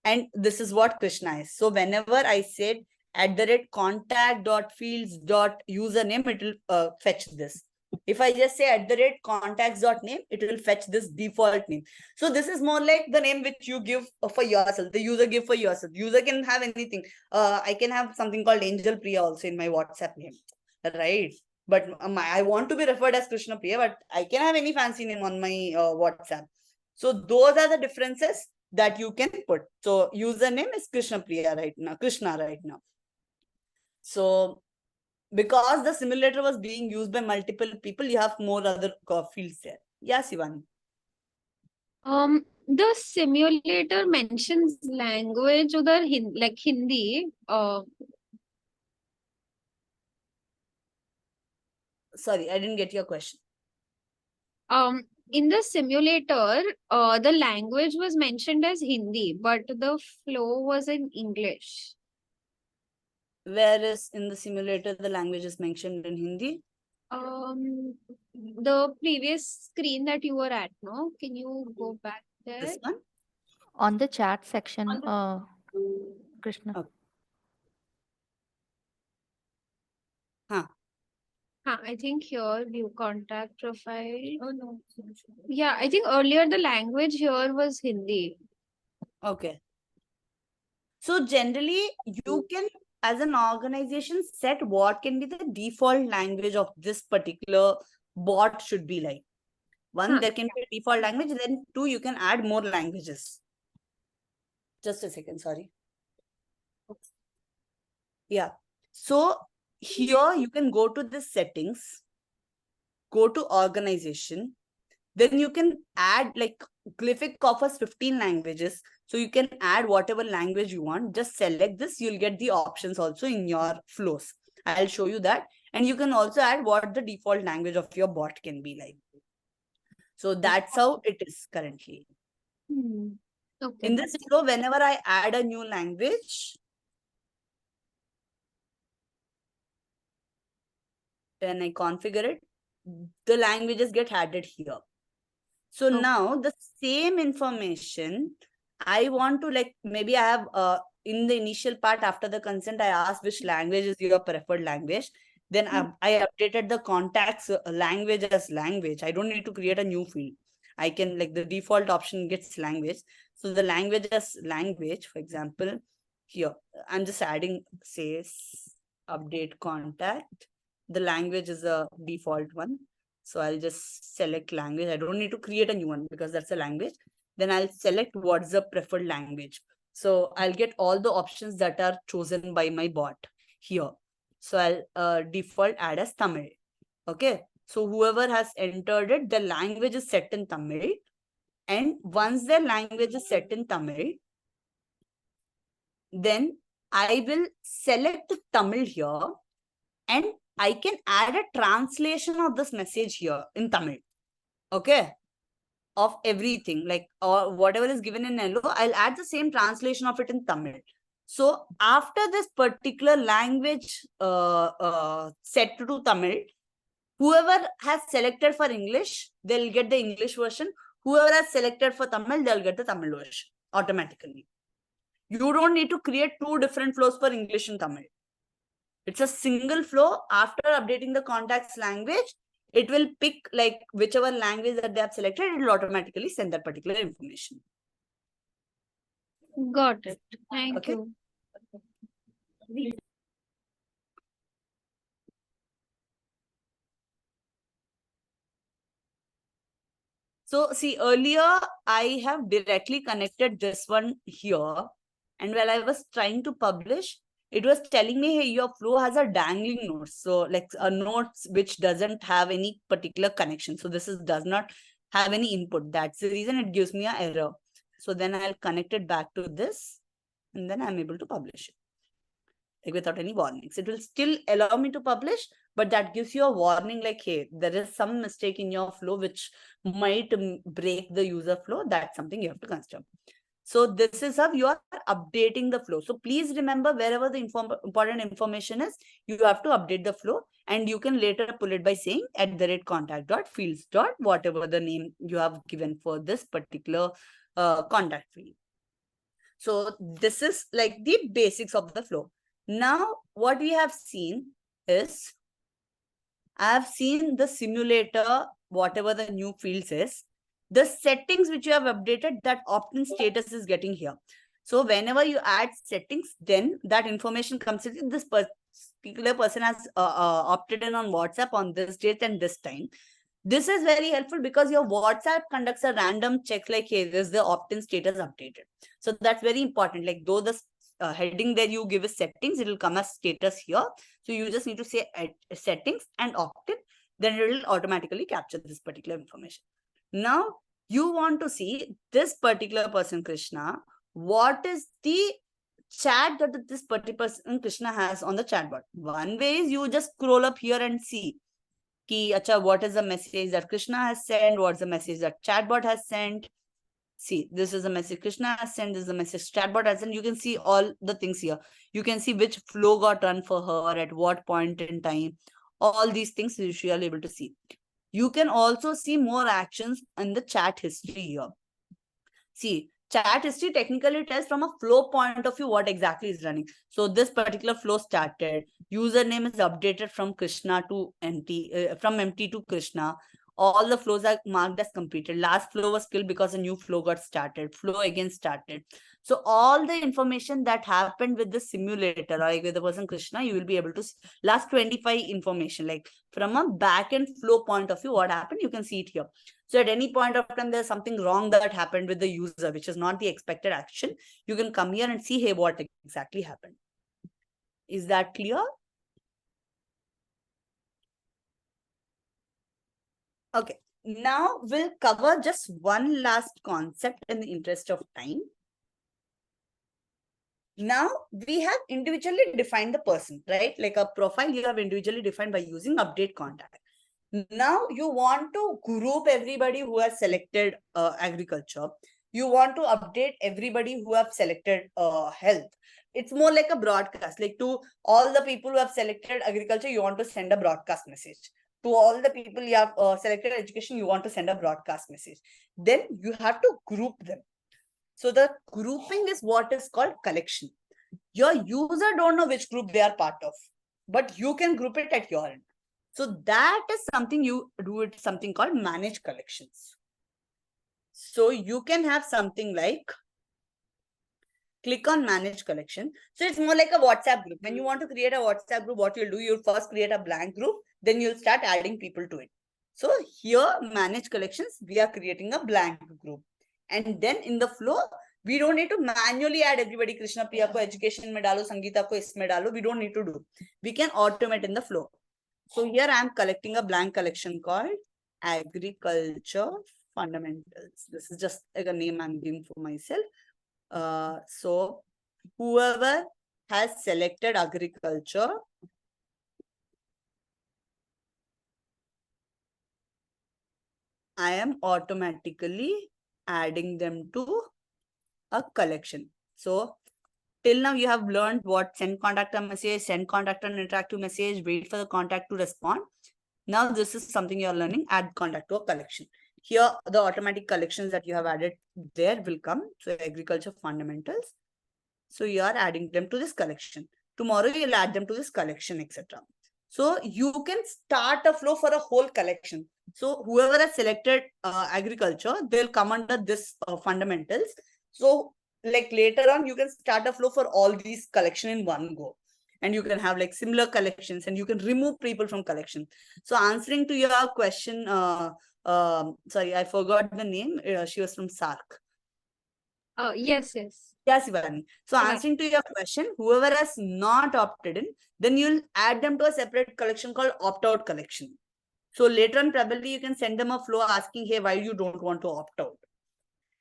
and this is what Krishna is. So whenever I said @contact.fields.username, it will fetch this. If I just say @contacts.name, it will fetch this default name. So this is more like the name which you give for yourself, the user give for yourself. User can have anything. I can have something called Angel Priya also in my WhatsApp name, right? But I want to be referred as Krishna Priya, but I can have any fancy name on my WhatsApp. So those are the differences that you can put. So username is Krishna Priya right now, Krishna right now. So because the simulator was being used by multiple people, you have more other fields there. Yeah, Shivani. The simulator mentions language udhar like Hindi. Sorry, I didn't get your question. In the simulator, the language was mentioned as Hindi, but the flow was in English. Whereas in the simulator, the language is mentioned in Hindi. The previous screen that you were at, no? Can you go back there? This one? On the chat section, Krishna. Okay. Huh. I think here, view contact profile. Oh, no. Yeah, I think earlier the language here was Hindi. Okay. So generally, you can as an organization, set what can be the default language of this particular bot should be like. One, there can be a default language, then two, you can add more languages. Just a second, sorry. Yeah. So here you can go to the settings, go to organization, then you can add like Glific offers 15 languages. So you can add whatever language you want. Just select this. You'll get the options also in your flows. I'll show you that. And you can also add what the default language of your bot can be like. So that's how it is currently. Okay. In this flow, whenever I add a new language, when I configure it, the languages get added here. So now the same information, I want to like, maybe I have, in the initial part after the consent, I asked which language is your preferred language. Then I updated the contacts language as language. I don't need to create a new field. I can like the default option gets language. So the language as language, for example, here, I'm just adding says update contact. The language is a default one. So I'll just select language. I don't need to create a new one because that's a language. Then I'll select what's the preferred language. So I'll get all the options that are chosen by my bot here. So I'll default add as Tamil. Okay. So whoever has entered it, the language is set in Tamil. And once the language is set in Tamil, then I will select Tamil here and I can add a translation of this message here in Tamil. Okay. Of everything, like or whatever is given in yellow, I'll add the same translation of it in Tamil. So after this particular language set to Tamil, whoever has selected for English, they'll get the English version. Whoever has selected for Tamil, they'll get the Tamil version automatically. You don't need to create two different flows for English and Tamil. It's a single flow. After updating the contacts language, it will pick like whichever language that they have selected, it will automatically send that particular information. Got it. Thank Okay. you. So see, earlier I have directly connected this one here. And while I was trying to publish, it was telling me, hey, your flow has a dangling node. So like a node which doesn't have any particular connection. So this does not have any input. That's the reason it gives me an error. So then I'll connect it back to this and then I'm able to publish it. Like without any warnings. It will still allow me to publish, but that gives you a warning like, hey, there is some mistake in your flow which might break the user flow. That's something you have to consider. So this is how you are updating the flow. So please remember, wherever the important information is, you have to update the flow, and you can later pull it by saying @contact.fields. Whatever the name you have given for this particular contact field. So this is like the basics of the flow. Now, what we have seen is, I have seen the simulator, whatever the new fields is, the settings which you have updated, that opt-in status is getting here. So whenever you add settings, then that information comes in. This particular person has opted in on WhatsApp on this date and this time. This is very helpful because your WhatsApp conducts a random check like, hey, this is the opt-in status updated. So that's very important. Like though the heading there you give is settings, it will come as status here. So you just need to say settings and opt-in, then it will automatically capture this particular information. Now you want to see this particular person, Krishna, what is the chat that this particular person, Krishna, has on the chatbot. One way is you just scroll up here and see ki, acha, what is the message that Krishna has sent, what's the message that chatbot has sent. See, this is a message Krishna has sent, this is a message chatbot has sent. You can see all the things here. You can see which flow got run for her, at what point in time. All these things you should be able to see. You can also see more actions in the chat history here. See, chat history technically tells from a flow point of view what exactly is running. So this particular flow started. Username is updated from Krishna to empty, from empty to Krishna. all the flows are marked as completed. Last flow was killed because a new flow got started. Flow again started. So all the information that happened with the simulator, like with the person Krishna, you will be able to see last 25 information, like from a back-end flow point of view, what happened, you can see it here. So at any point of time, there's something wrong that happened with the user, which is not the expected action. You can come here and see, hey, what exactly happened. Is that clear? Okay, now we'll cover just one last concept in the interest of time. Now we have individually defined the person, right? Like a profile you have individually defined by using update contact. Now you want to group everybody who has selected agriculture. You want to update everybody who have selected health. It's more like a broadcast, like to all the people who have selected agriculture, you want to send a broadcast message. To all the people you have selected education, you want to send a broadcast message. Then you have to group them. So the grouping is what is called collection. Your user don't know which group they are part of, but you can group it at your end. So that is something you do with something called manage collections. So you can have something like click on manage collection. So it's more like a WhatsApp group. When you want to create a WhatsApp group, what you'll do, you'll first create a blank group, then you'll start adding people to it. So here, manage collections, we are creating a blank group. And then in the flow, we don't need to manually add everybody. Krishna Priya ko education mein dalo, Sangeeta ko isme dalo. We don't need to do. We can automate in the flow. So here I am collecting a blank collection called agriculture fundamentals. This is just like a name I'm giving for myself. So whoever has selected agriculture, I am automatically adding them to a collection. So till now you have learned what send contact a message, send contact an interactive message, wait for the contact to respond. Now this is something you're learning, add contact to a collection. Here the automatic collections that you have added there will come. So agriculture fundamentals. So you are adding them to this collection. Tomorrow you'll add them to this collection, etc. So you can start a flow for a whole collection. So whoever has selected agriculture, they'll come under this fundamentals. So like later on, you can start a flow for all these collection in one go. And you can have like similar collections and you can remove people from collection. So answering to your question, sorry, I forgot the name. She was from SARC. Yes. Yes, Ivani. So answering to your question, whoever has not opted in, then you'll add them to a separate collection called opt-out collection. So later on, probably you can send them a flow asking, hey, why you don't want to opt out?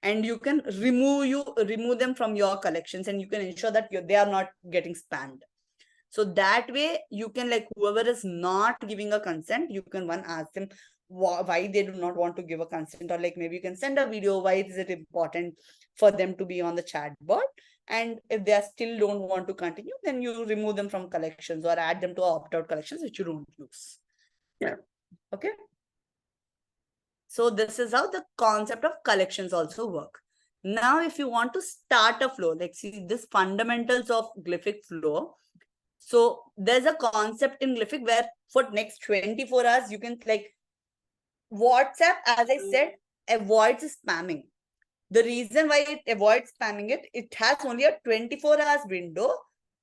And you can remove them from your collections and you can ensure that they are not getting spammed. So that way you can, like, whoever is not giving a consent, you can ask them why they do not want to give a consent, or like maybe you can send a video, why is it important for them to be on the chat bot. And if they still don't want to continue, then you remove them from collections or add them to opt-out collections which you don't use. Yeah. Okay. So this is how the concept of collections also work. Now, if you want to start a flow, like see this fundamentals of Glific flow. So there's a concept in Glific where for next 24 hours, you can, like, WhatsApp, as I said, avoids spamming. The reason why it avoids spamming it has only a 24 hours window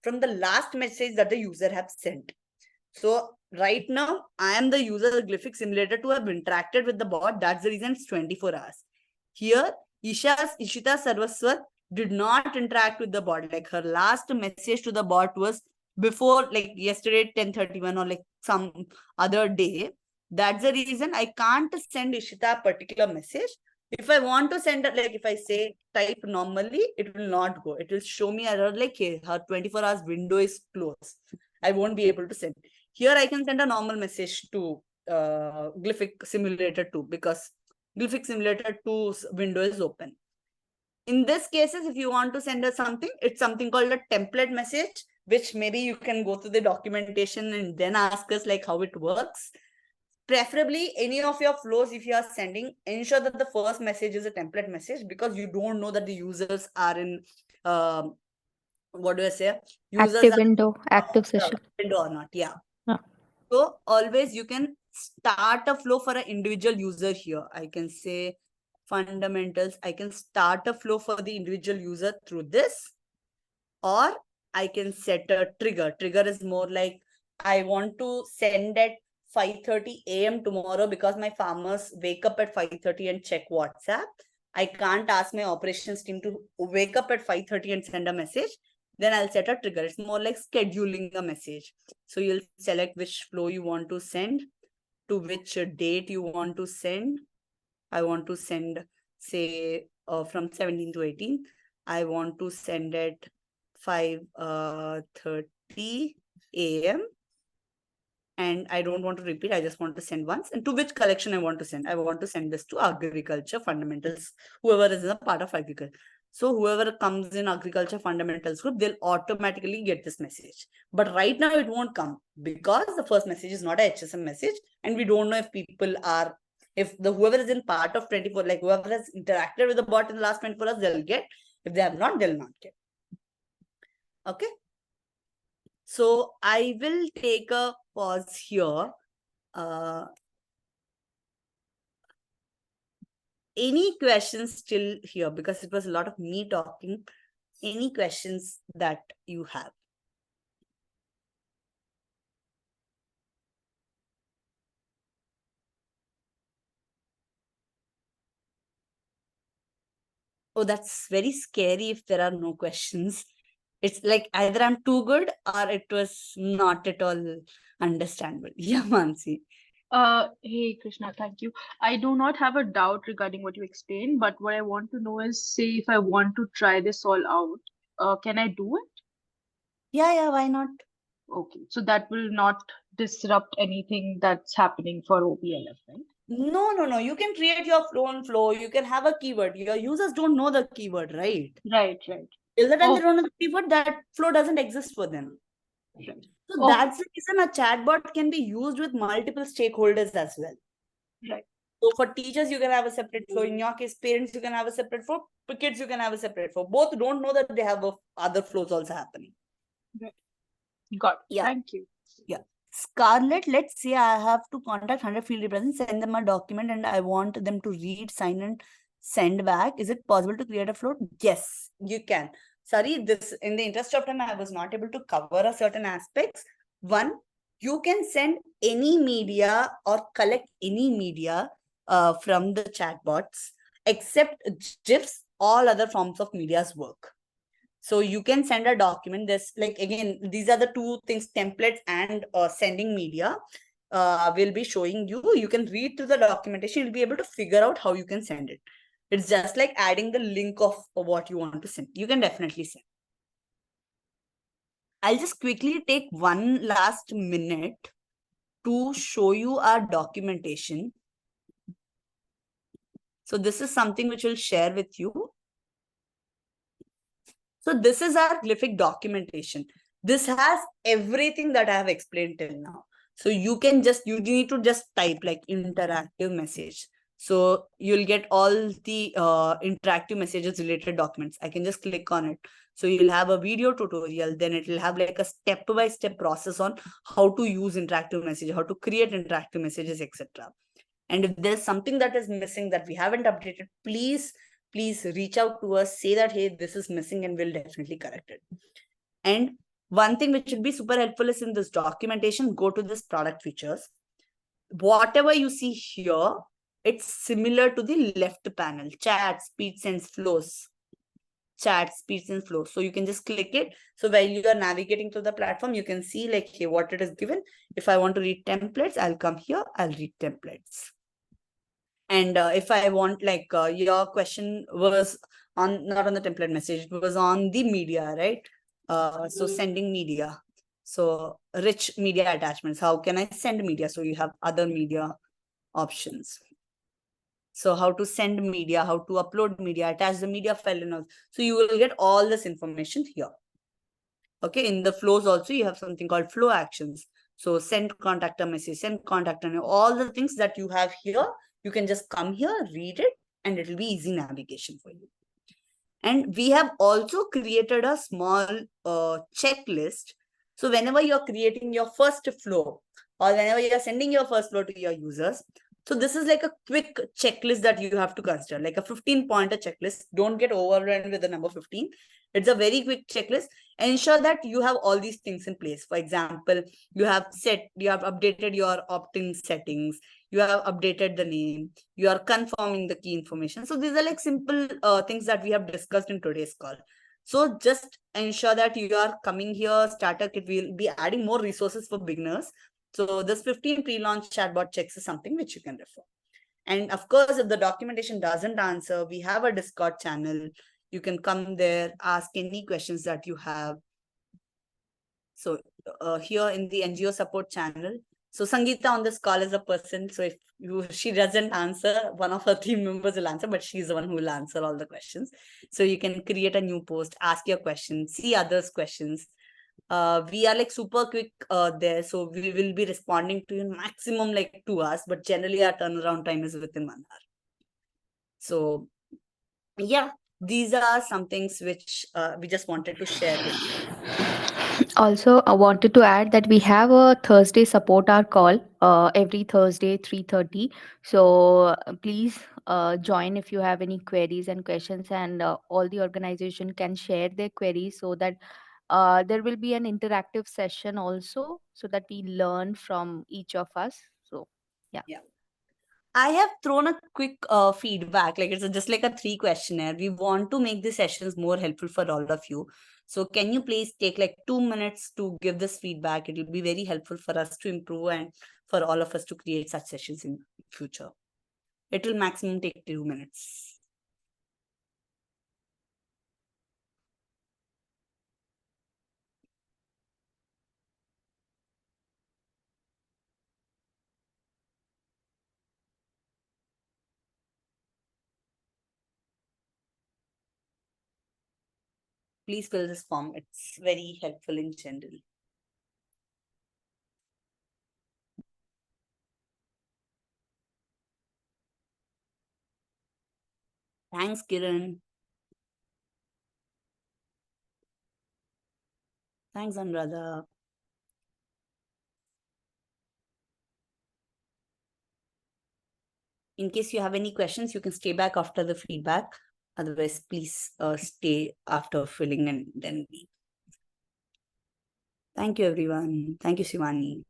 from the last message that the user has sent. So right now, I am the user of the Glific simulator to have interacted with the bot. That's the reason it's 24 hours. Here, Ishita Sarvaswat did not interact with the bot. Like her last message to the bot was before, like yesterday, 10:31 or like some other day. That's the reason I can't send Ishita a particular message. If I want to send it, like if I say type normally, it will not go. It will show me error like, hey, her 24 hours window is closed. I won't be able to send. Here I can send a normal message to Glific Simulator 2 because Glific Simulator 2's window is open. In this cases, if you want to send us something, it's something called a template message, which maybe you can go through the documentation and then ask us like how it works. Preferably any of your flows, if you are sending, ensure that the first message is a template message because you don't know that the users are in, what do I say? Users Active window, active session. window or not, yeah. Yeah. So always you can start a flow for an individual user here. I can say fundamentals. I can start a flow for the individual user through this, or I can set a trigger. Trigger is more like I want to send at 5:30 a.m. tomorrow because my farmers wake up at 5:30 and check WhatsApp. I can't ask my operations team to wake up at 5:30 and send a message. Then I'll set a trigger. It's more like scheduling a message. So you'll select which flow you want to send, to which date you want to send. I want to send, say, from 17 to 18. I want to send at 5:30 a.m. And I don't want to repeat. I just want to send once. And to which collection I want to send? I want to send this to agriculture fundamentals, whoever is in a part of agriculture. So whoever comes in agriculture fundamentals group, they'll automatically get this message. But right now it won't come because the first message is not a HSM message. And we don't know if people are, if the whoever is in part of 24, like whoever has interacted with the bot in the last 24 hours, they'll get. If they have not, they'll not get. Okay. So I will take a pause here. Any questions still here? Because it was a lot of me talking. Any questions that you have? Oh, that's very scary if there are no questions. It's like either I'm too good or it was not at all understandable. Yeah, Mansi. Hey Krishna, thank you. I do not have a doubt regarding what you explained, but what I want to know is, say if I want to try this all out, can I do it? Yeah, why not? Okay, so that will not disrupt anything that's happening for OPLF, right? No. You can create your own flow. You can have a keyword. Your users don't know the keyword, right? Right. Till the time they Oh, don't know the keyword, that flow doesn't exist for them. right. So Okay. that's the reason a chatbot can be used with multiple stakeholders as well. Right. So for teachers, you can have a separate flow. In your case, parents, you can have a separate flow. For kids, you can have a separate flow. Both don't know that they have other flows also happening. Right. Got it. Yeah. Thank you. Yeah. Scarlett, let's say I have to contact 100 field representatives, send them a document, and I want them to read, sign, and send back. Is it possible to create a flow? Yes, you can. Sorry, this in the interest of time, I was not able to cover a certain aspects. One, you can send any media or collect any media from the chatbots, except GIFs. All other forms of media's work. So you can send a document. This, like, again, these are the two things, templates and sending media. Will be showing you. You can read through the documentation. You'll be able to figure out how you can send it. It's just like adding the link of what you want to send. You can definitely send. I'll just quickly take one last minute to show you our documentation. So this is something which we'll share with you. So this is our Glific documentation. This has everything that I have explained till now. So you can just, you need to just type like interactive message. So you'll get all the interactive messages related documents. I can just click on it. So you'll have a video tutorial, then it will have like a step-by-step process on how to use interactive messages, how to create interactive messages, etc. And if there's something that is missing that we haven't updated, please reach out to us, say that, hey, this is missing, and we'll definitely correct it. And one thing which should be super helpful is in this documentation, go to this product features. Whatever you see here, it's similar to the left panel, chat, speed sense, flows. Chat, speed sense, flows. So you can just click it. So while you are navigating to the platform, you can see like, hey, what it is given. If I want to read templates, I'll come here, I'll read templates. And if I want, like, your question was on, not on the template message, it was on the media, right? So sending media. So rich media attachments. How can I send media? So you have other media options. So how to send media, how to upload media, attach the media file and all. So you will get all this information here. Okay, in the flows also, you have something called flow actions. So send contact a message, send contact, and all the things that you have here, you can just come here, read it, and it will be easy navigation for you. And we have also created a small checklist. So whenever you're creating your first flow, or whenever you are sending your first flow to your users. So this is like a quick checklist that you have to consider, like a 15-pointer checklist. Don't get overwhelmed with the number 15. It's a very quick checklist. Ensure that you have all these things in place. For example, you have updated your opt-in settings, you have updated the name, you are confirming the key information. So these are like simple things that we have discussed in today's call. So just ensure that you are coming here. Starter Kit will be adding more resources for beginners. So this 15 pre-launch chatbot checks is something which you can refer. And of course, if the documentation doesn't answer, we have a Discord channel. You can come there, ask any questions that you have. So here in the NGO support channel, so Sangeeta on this call is a person. So if she doesn't answer, one of her team members will answer, but she's the one who will answer all the questions. So you can create a new post, ask your questions, see others' questions. We are like super quick there. So we will be responding to you in maximum like 2 hours, but generally our turnaround time is within 1 hour. So yeah, these are some things which we just wanted to share with you. Also, I wanted to add that we have a Thursday support hour call every Thursday 3:30. So please join if you have any queries and questions, and all the organization can share their queries, so that there will be an interactive session also, so that we learn from each of us. So yeah. I have thrown a quick feedback, like it's just like a 3 questionnaire. We want to make the sessions more helpful for all of you. So can you please take like 2 minutes to give this feedback? It will be very helpful for us to improve and for all of us to create such sessions in future. It will maximum take 2 minutes. Please fill this form. It's very helpful in general. Thanks, Kiran. Thanks, Anuradha. In case you have any questions, you can stay back after the feedback. Otherwise, please stay after filling and then leave. Thank you, everyone. Thank you, Shivani.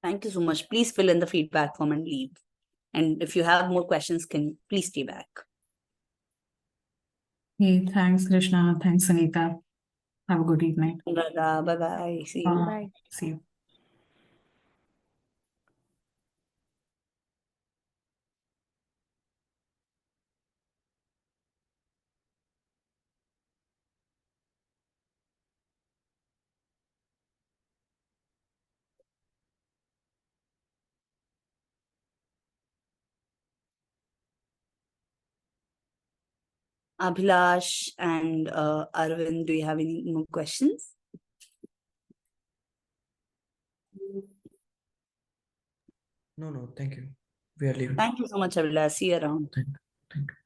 Thank you so much. Please fill in the feedback form and leave. And if you have more questions, can please stay back. Hey, thanks, Krishna. Thanks, Sangeeta. Have a good evening. Bye-bye. See you. Bye. See you. Abhilash and Arvind, do you have any more questions? No, thank you. We are leaving. Thank you so much, Abhilash. See you around. Thank you.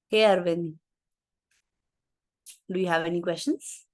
Hey, Arvind. Do you have any questions?